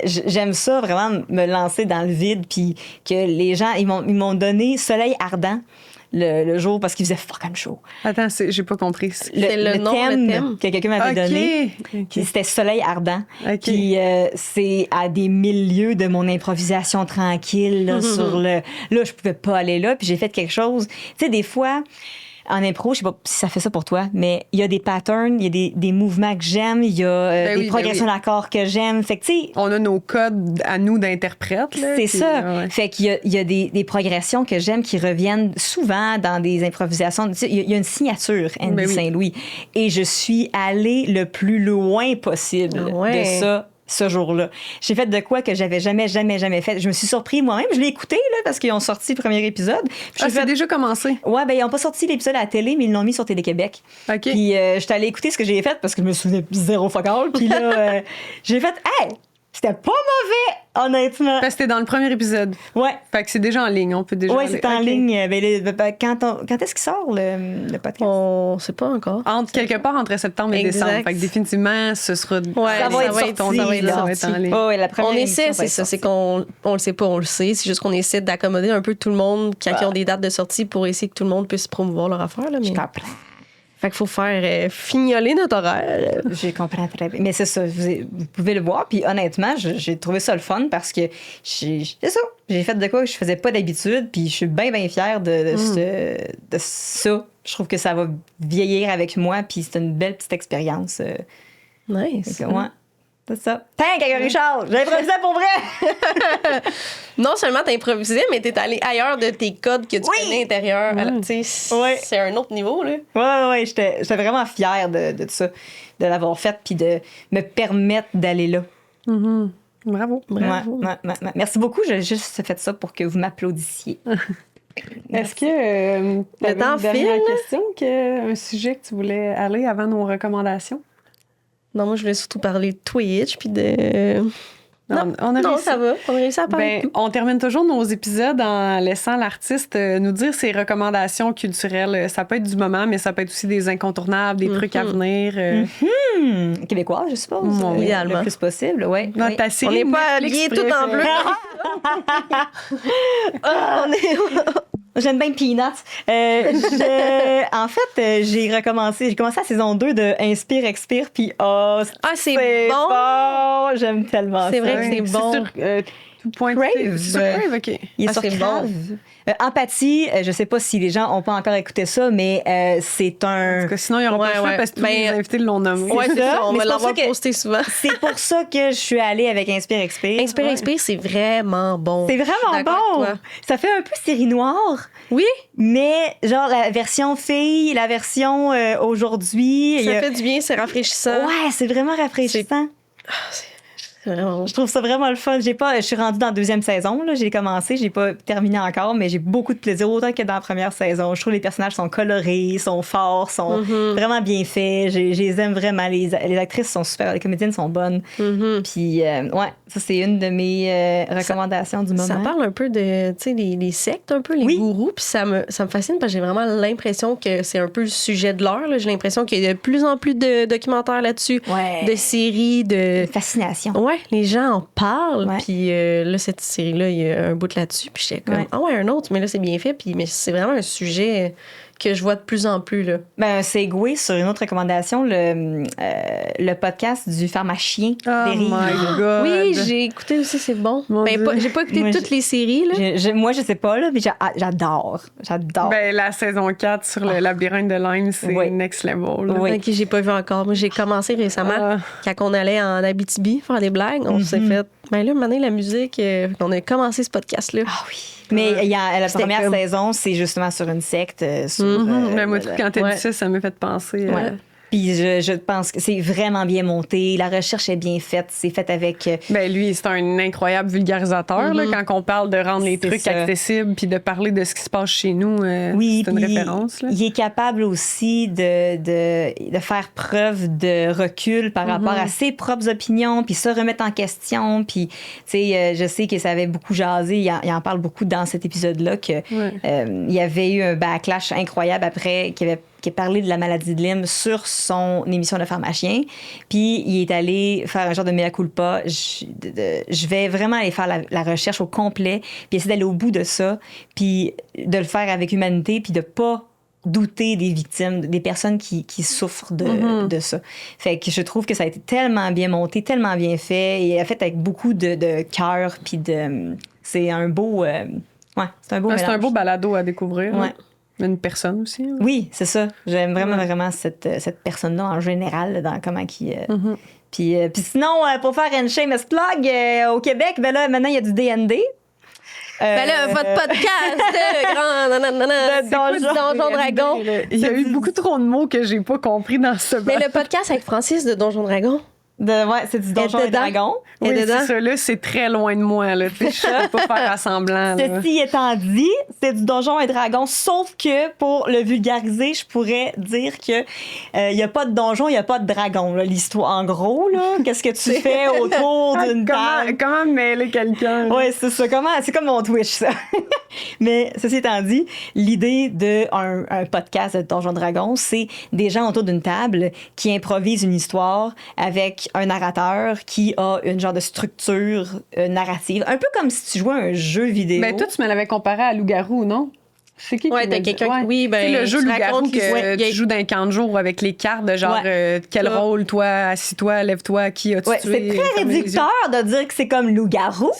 j'aime ça vraiment me lancer dans le vide, puis que les gens ils m'ont donné Soleil ardent le jour parce qu'il faisait fucking chaud. Attends, j'ai pas compris. C'est le thème que quelqu'un m'avait donné. Puis c'était Soleil ardent. Puis c'est à des milieux de mon improvisation tranquille là, sur le. Là, je pouvais pas aller là, puis j'ai fait quelque chose. Tu sais, des fois. En impro, je sais pas si ça fait ça pour toi, mais il y a des patterns, il y a des mouvements que j'aime, il y a des progressions d'accords que j'aime. Fait que, tu sais... On a nos codes à nous d'interprètes. C'est ça. Ouais. Fait qu'il y a des progressions que j'aime qui reviennent souvent dans des improvisations. Il y a une signature, Andy Saint-Louis. Et je suis allée le plus loin possible de ça. Ce jour-là. J'ai fait de quoi que j'avais jamais fait. Je me suis surpris moi-même. Je l'ai écouté, là, parce qu'ils ont sorti le premier épisode. Ça a déjà commencé? Ouais, ben ils n'ont pas sorti l'épisode à la télé, mais ils l'ont mis sur Télé-Québec. OK. Puis j'étais allée écouter ce que j'ai fait parce que je me souvenais zéro fuck all. Puis là, j'ai fait, hey! C'était pas mauvais, honnêtement. Parce que c'était dans le premier épisode. Ouais. Fait que c'est déjà en ligne. On peut déjà. Ouais, c'est en ligne. Quand est-ce qu'il sort le podcast? On sait pas encore. Quelque part entre septembre et décembre. Fait que définitivement, ce sera. Ça va être en ligne. Oh, la première on essaie, c'est ça. C'est qu'on le sait pas, on le sait. C'est juste qu'on essaie d'accommoder un peu tout le monde qui ont des dates de sortie pour essayer que tout le monde puisse promouvoir leur affaire. Là, mais... Je comprends. Fait qu'il faut faire fignoler notre horaire. Je comprends très bien. Mais c'est ça, vous pouvez le voir. Puis honnêtement, j'ai trouvé ça le fun parce que c'est ça. J'ai fait de quoi que je faisais pas d'habitude. Puis je suis bien fière de ça. Je trouve que ça va vieillir avec moi. Puis c'est une belle petite expérience. Nice. Ouais. C'est ça. Tiens, Grégory Charles, j'ai improvisé pour vrai! Non seulement t'as improvisé, mais t'es allé ailleurs de tes codes que tu connais intérieur. C'est un autre niveau, là. Ouais, j'étais vraiment fière de ça, de l'avoir fait, puis de me permettre d'aller là. Bravo. Ouais. Merci beaucoup, j'ai juste fait ça pour que vous m'applaudissiez. Est-ce que tu avais temps une dernière file. question, un sujet que tu voulais aller avant nos recommandations? Non, moi, je voulais surtout parler de Twitch, puis de... Non, on a Non, réussi. ça va. On a réussi à parler de tout. On termine toujours nos épisodes en laissant l'artiste nous dire ses recommandations culturelles. Ça peut être du moment, mais ça peut être aussi des incontournables, des trucs à venir. Québécois, je suppose. Ouais, idéalement. Le plus possible, oui. Dans ta On série n'est pas Netflix habillés tout en bleu. On est... J'aime bien Peanuts. En fait, j'ai commencé la saison 2 de Inspire, Expire, puis c'est bon. J'aime tellement ça. C'est vrai que c'est bon. Sur, tout point Crave. sur Crave, OK. Il est Ah, sur c'est Crave. Empathie, je sais pas si les gens ont pas encore écouté ça, mais c'est un... Parce que sinon, il n'y aura pas de choix parce que tous les invités l'ont nommé. Ouais, c'est ça. On Mais va c'est pour l'avoir ça que- posté souvent. C'est pour ça que je suis allée avec Inspire, Expire. Inspire, Expire, c'est vraiment bon. C'est Je suis vraiment d'accord bon. avec toi. Ça fait un peu série noire. Oui, Mais genre la version fille, la version aujourd'hui. il y ça a- fait du bien, c'est rafraîchissant. Ouais, c'est vraiment rafraîchissant. C'est vraiment bon. Je trouve ça vraiment le fun. Je suis rendue dans la deuxième saison. Là. J'ai commencé, j'ai pas terminé encore, mais j'ai beaucoup de plaisir, autant que dans la première saison. Je trouve que les personnages sont colorés, sont forts, sont vraiment bien faits. Je les aime vraiment. Les actrices sont super, les comédiennes sont bonnes. Puis, ouais, ça, c'est une de mes recommandations du moment. Ça parle un peu de, tu sais, les sectes, un peu, les Oui. gourous. Puis ça me fascine parce que j'ai vraiment l'impression que c'est un peu le sujet de l'heure. Là. J'ai l'impression qu'il y a de plus en plus de documentaires là-dessus, Ouais. de séries, de... Fascination. Ouais, les gens en parlent. Ouais. Puis là, cette série-là, il y a un bout là-dessus. Puis j'étais comme, Ouais. ah ouais, un autre. Mais là, c'est bien fait. Puis mais c'est vraiment un sujet que je vois de plus en plus, là. Ben, c'est segway sur une autre recommandation, le podcast du pharmacien. Oh Dérive. my God. Oui, j'ai écouté aussi, c'est bon. Mon Ben, Dieu. j'ai pas écouté Moi, toutes les séries, là. Moi, je sais pas, là, mais j'adore. J'adore. Ben, la saison 4 sur le labyrinthe de Lyme, c'est Oui. next level. là. Oui. Ok, j'ai pas vu encore. Moi, j'ai commencé récemment, Ah. quand on allait en Abitibi faire des blagues. On s'est fait, ben là, maintenant, la musique, on a commencé ce podcast-là. Ah oui. Mais la C'était première comme- saison, c'est justement sur une secte. Mais moi, quand t'as Ouais. dit ça m'a fait penser. Ouais. Puis je pense que c'est vraiment bien monté. La recherche est bien faite. C'est fait avec... Ben lui, c'est un incroyable vulgarisateur là, quand on parle de rendre les C'est trucs ça. accessibles puis de parler de ce qui se passe chez nous. Oui, c'est une puis référence. Là. il est capable aussi de faire preuve de recul par rapport à ses propres opinions, puis se remettre en question. Puis, tu sais, je sais que ça avait beaucoup jasé. Il en parle beaucoup dans cet épisode-là, que il y avait eu un backlash incroyable après, qui a parlé de la maladie de Lyme sur son émission de pharmacien. Puis il est allé faire un genre de mea culpa. Je vais vraiment aller faire la recherche au complet, puis essayer d'aller au bout de ça, puis de le faire avec humanité, puis de pas douter des victimes, des personnes qui souffrent de ça. Fait que je trouve que ça a été tellement bien monté, tellement bien fait, et fait avec beaucoup de cœur, puis de... C'est un beau... ouais, c'est un beau C'est un mélange. beau balado à découvrir. Ouais. là. Une personne aussi. hein. Oui, c'est ça. J'aime vraiment cette personne-là en général, là, dans comment qui... Puis sinon, pour faire une shameless plug, au Québec, ben là, maintenant, il y a du DND. Ben là, votre podcast de grand nanana, De Donjon Donjon Dragon. Il y a eu beaucoup trop de mots que j'ai pas compris dans ce Mais le podcast avec Francis de Donjon Dragon. Ouais, c'est du Donjon et dedans. Dragon. Oui, Et c'est dedans. ça. Là, c'est très loin de moi. Là. Tu sais, je peux pas faire assemblant. là. Ceci étant dit, c'est du Donjon et Dragon, sauf que pour le vulgariser, je pourrais dire que il y a pas de donjon, il y a pas de dragon. Là, l'histoire, en gros, là, qu'est-ce que tu fais autour d'une table? Comment mêler quelqu'un? là? Oui, c'est ça. C'est comme mon Twitch, ça. Mais ceci étant dit, l'idée d'un podcast de Donjon Dragon, c'est des gens autour d'une table qui improvisent une histoire avec un narrateur qui a une genre de structure narrative. Un peu comme si tu jouais à un jeu vidéo. Ben, toi, tu me l'avais comparé à Loup-garou, non? C'est qui Ouais, qui t'as m'a dit? quelqu'un qui- oui, ben, Tu sais, le jeu tu Loup-garou racontes que l'histoire. tu joues d'un camp de jour avec les cartes de genre quel Ça. rôle, toi, assis-toi, lève-toi, qui as-tu Ouais, tué? c'est très ferme les yeux. réducteur de dire que c'est comme loup-garou.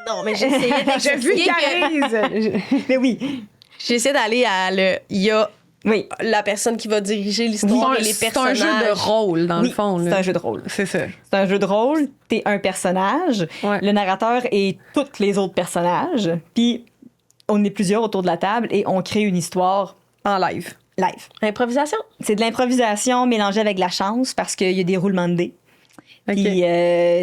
Non, mais j'essayais J'ai vu d'expliquer que... Carise. Mais oui. J'essaie d'aller à le... Il y a Oui. la personne qui va diriger l'histoire et les C'est un personnages. jeu de rôle, dans Oui, le fond. c'est là. un jeu de rôle. C'est ça. C'est un jeu de rôle, t'es un personnage, Ouais. le narrateur et tous les autres personnages, puis on est plusieurs autour de la table et on crée une histoire En live. live. Improvisation. C'est de l'improvisation mélangée avec de la chance parce qu'il y a des roulements de dés. Puis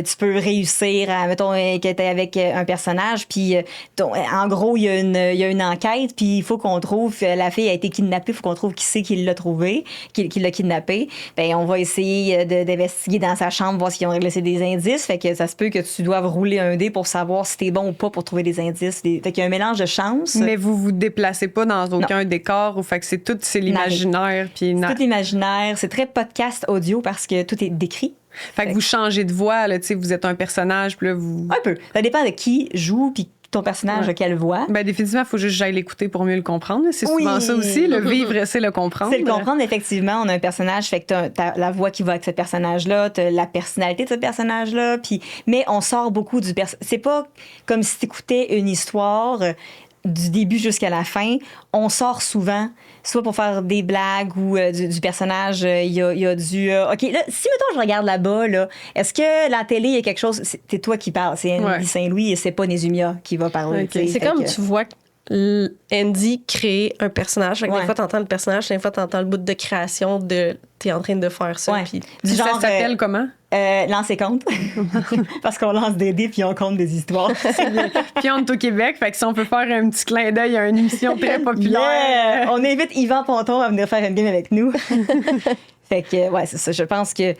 tu peux réussir à, mettons, que t'es avec un personnage, puis en gros, il y a une enquête, puis il faut qu'on trouve, la fille a été kidnappée, il faut qu'on trouve qui c'est qui l'a trouvée, qui l'a kidnappée. Ben, on va essayer d'investiguer dans sa chambre, voir s'ils ont laissé des indices. Fait que ça se peut que tu doives rouler un dé pour savoir si t'es bon ou pas pour trouver des indices. Fait qu'il y a un mélange de chance. Mais vous déplacez pas dans aucun décor, ou fait que c'est l'imaginaire. Puis c'est tout l'imaginaire. C'est très podcast audio parce que tout est décrit. Fait que vous changez de voix, là, tu sais, vous êtes un personnage, puis là, vous... Un peu. Ça dépend de qui joue, puis ton personnage, de quelle voix. Ben, définitivement, il faut juste que j'aille l'écouter pour mieux le comprendre. C'est souvent ça aussi. Le vivre, c'est le comprendre. C'est le comprendre, effectivement. On a un personnage, fait que t'as la voix qui va avec ce personnage-là, t'as la personnalité de ce personnage-là, puis... Mais on sort beaucoup du personnage. C'est pas comme si t'écoutais une histoire... du début jusqu'à la fin, on sort souvent, soit pour faire des blagues ou du personnage, il y a du... OK, là, si, mettons, je regarde là-bas, là, est-ce que la télé, il y a quelque chose... C'est toi qui parles, c'est Andy Saint-Louis et c'est pas Nézumia qui va parler. Okay. C'est comme tu vois Andy créer un personnage. Des fois, t'entends le personnage, des fois, t'entends le bout de création de... T'es en train de faire ça. Puis... Du genre, ça s'appelle comment? Lancer compte. Parce qu'on lance des dés puis on compte des histoires. Puis on est au Québec, fait que si on peut faire un petit clin d'œil à une émission très populaire. On invite Yvan Ponton à venir faire une game avec nous. Fait que, ouais, c'est ça. Je pense que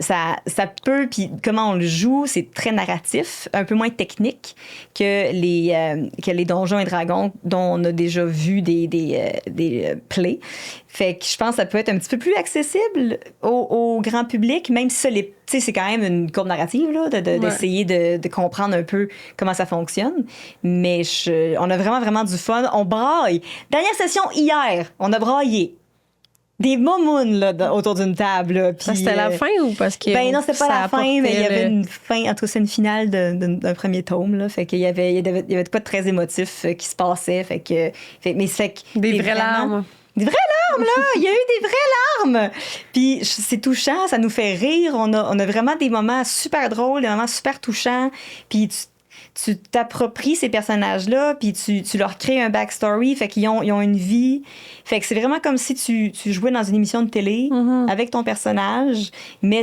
ça peut, puis comment on le joue, c'est très narratif, un peu moins technique que les Donjons et Dragons dont on a déjà vu des plays. Fait que je pense que ça peut être un petit peu plus accessible au grand public, même si ça tu sais, c'est quand même une courbe narrative, là, d'essayer de comprendre un peu comment ça fonctionne. Mais on a vraiment, vraiment du fun. On braille. Dernière session hier, on a braillé. Des momounes là, autour d'une table. Puis, c'était la fin ou parce que. Ben non, c'était pas la fin, mais il y avait une fin. En tout cas, c'est une finale d'un premier tome. Là, fait qu'il y avait de quoi de très émotif qui se passait. Des vraies larmes. Des vraies larmes, là! Il y a eu des vraies larmes! Puis c'est touchant, ça nous fait rire. On a vraiment des moments super drôles, des moments super touchants. Puis tu t'appropries ces personnages-là, puis tu leur crées un backstory, fait qu'ils ont une vie. Fait que c'est vraiment comme si tu jouais dans une émission de télé avec ton personnage, mais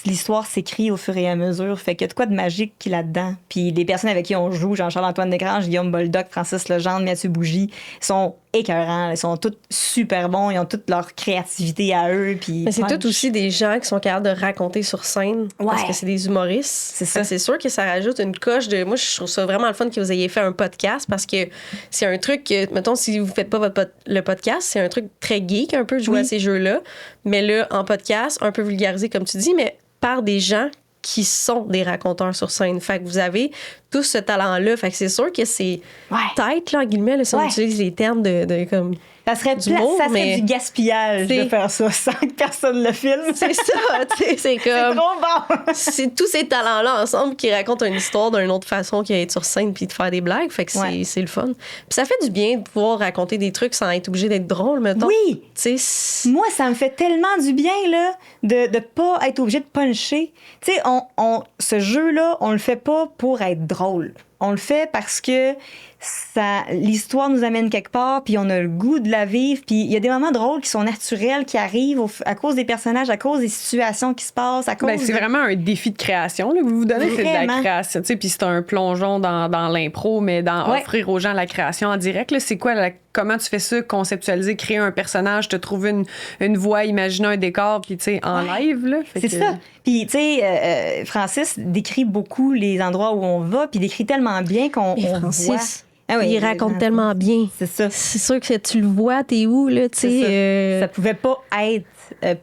l'histoire s'écrit au fur et à mesure. Fait qu'il y a de quoi de magique qui est là-dedans. Puis les personnes avec qui on joue, Jean-Charles-Antoine Desgranges, Guillaume Boldoc, Francis Legendre, Mathieu Bougie, sont écœurants. Ils sont tous super bons. Ils ont toute leur créativité à eux. Puis mais c'est tous aussi des gens qui sont capables de raconter sur scène parce que c'est des humoristes. C'est ça. C'est sûr que ça rajoute une coche de... Moi, je trouve ça vraiment le fun que vous ayez fait un podcast parce que c'est un truc que, mettons, si vous faites pas le podcast, c'est un truc très geek un peu de jouer à ces jeux-là. Mais là, en podcast, un peu vulgarisé, comme tu dis, mais par des gens qui sont des raconteurs sur scène. Fait que vous avez tout ce talent-là. Fait que c'est sûr que c'est tête, là, en guillemets, là, si on utilise les termes de comme... Ça serait du gaspillage de faire ça sans que personne le filme. C'est ça, tu sais, c'est comme... C'est trop bon! C'est tous ces talents-là ensemble qui racontent une histoire d'une autre façon qu'être sur scène puis de faire des blagues. Fait que c'est le fun. Puis ça fait du bien de pouvoir raconter des trucs sans être obligé d'être drôle, mettons. Oui! Moi, ça me fait tellement du bien, là, de pas être obligé de puncher. Tu sais, ce jeu-là, on le fait pas pour être drôle. On le fait parce que l'histoire nous amène quelque part, puis on a le goût de la vivre, puis il y a des moments drôles qui sont naturels, qui arrivent à cause des personnages, à cause des situations qui se passent, à cause c'est vraiment un défi de création là, que vous vous donnez, c'est de la création. Puis c'est un plongeon dans l'impro, mais offrir aux gens la création en direct. Là, c'est quoi, comment tu fais ça, conceptualiser, créer un personnage, te trouver une voix, imaginer un décor, puis tu sais, en live, là. C'est ça. Puis, tu sais, Francis décrit beaucoup les endroits où on va, puis décrit tellement bien qu'on voit. Ah oui, il raconte tellement bien. C'est ça. C'est sûr que tu le vois, t'es où, là, tu sais. Ça pouvait pas être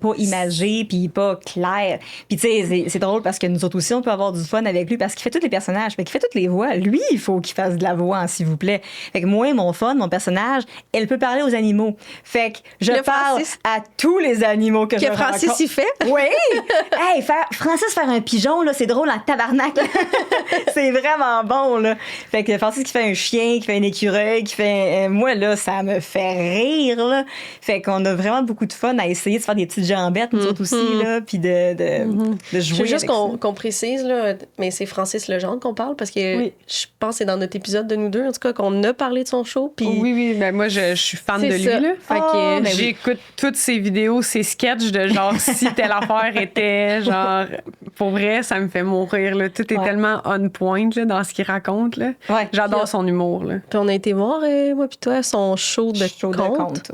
pas imagé puis pas clair. Puis tu sais, c'est drôle parce que nous autres aussi, on peut avoir du fun avec lui parce qu'il fait tous les personnages, fait qu'il fait toutes les voix. Lui, il faut qu'il fasse de la voix, s'il vous plaît. Fait que moi, mon personnage, elle peut parler aux animaux. Fait que je parle à tous les animaux que je rencontre. Que Francis y fait? Oui! Hey, Francis faire un pigeon, là, c'est drôle en tabarnak. C'est vraiment bon, là. Fait que Francis qui fait un chien, qui fait un écureuil, qui fait... moi, là, ça me fait rire, là. Fait qu'on a vraiment beaucoup de fun à essayer de faire des petites jambettes, nous autres aussi, là, puis de jouer. Je veux juste avec qu'on précise, là, mais c'est Francis Legendre qu'on parle parce que je pense que c'est dans notre épisode de nous deux, en tout cas, qu'on a parlé de son show. Puis Oui, ben moi, je suis fan de lui. ça. Là. Fait que, ben j'écoute toutes ses vidéos, ses sketchs de genre si telle affaire était genre. Pour vrai, ça me fait mourir. Là. Tout est tellement on point là, dans ce qu'il raconte. Là. Ouais. J'adore son humour. Là. Puis on a été voir, moi puis toi, son show de conte.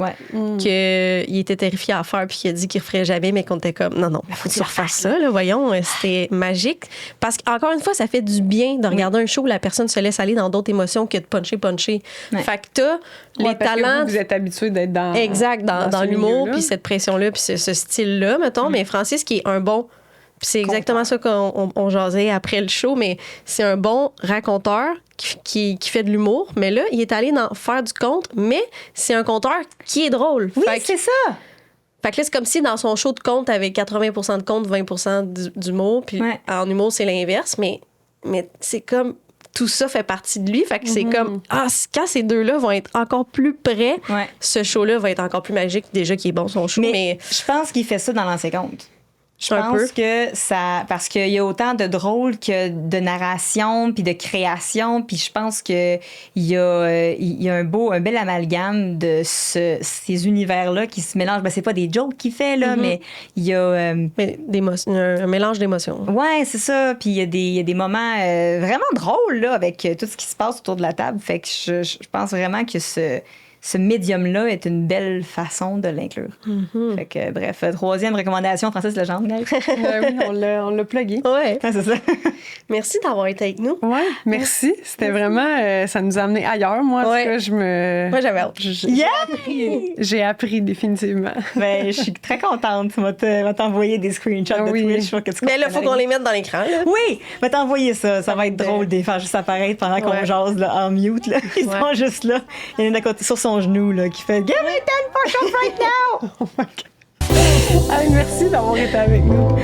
Qu'il était terrifié à faire puis qu'il a dit qu'il ne referait jamais, mais qu'on était comme non, faut que tu refasses ça, là, voyons. C'était magique. Parce qu'encore une fois, ça fait du bien de regarder un show où la personne se laisse aller dans d'autres émotions que de puncher. Ouais. Fait que t'as les parce talents. que vous êtes habitué d'être dans. Exact, dans l'humour, milieu-là. puis cette pression-là, puis ce style-là, mettons. Mais Francis, qui est un bon. Puis c'est exactement ça qu'on jasait après le show, mais c'est un bon raconteur qui fait de l'humour. Mais là, il est allé faire du conte, mais c'est un conteur qui est drôle. Oui, Fait que- c'est ça. Fait que là, c'est comme si dans son show de conte, avec 80% de conte, 20% d'humour. Puis en humour, c'est l'inverse. Mais c'est comme tout ça fait partie de lui. Fait que c'est comme, quand ces deux-là vont être encore plus près, ce show-là va être encore plus magique. Déjà qu'il est bon, son show. Mais je pense qu'il fait ça dans l'ancien compte. Je Un pense peu. que ça... Parce qu'il y a autant de drôle que de narration puis de création. Puis je pense qu'il y a un bel amalgame de ces univers-là qui se mélangent. Ben, c'est pas des jokes qu'il fait, là, mais il y a... mais un mélange d'émotions. Ouais, c'est ça. Puis il y a des moments vraiment drôles, là, avec tout ce qui se passe autour de la table. Fait que je pense vraiment que ce médium-là est une belle façon de l'inclure. Fait que, bref, troisième recommandation, Francis Legendre. Oui, on l'a plugué. Ouais. C'est ça. Merci d'avoir été avec nous. Ouais, merci. C'était vraiment... ça nous a amené ailleurs. Moi, en tout cas, Moi, j'avais hâte. J'ai appris définitivement. Ben, je suis très contente. Tu vas t'envoyer des screenshots de Twitch. Mais là, il faut qu'on les mette dans l'écran. Là. Oui, va t'envoyer ça. Ça va être drôle de les faire juste apparaître pendant qu'on jase là, en mute. Là. Ils sont juste là. Il y en a d'un côté sur son genou là, qui fait « Give me 10 push-ups right now! » Oh my God. Hey, merci d'avoir été avec nous.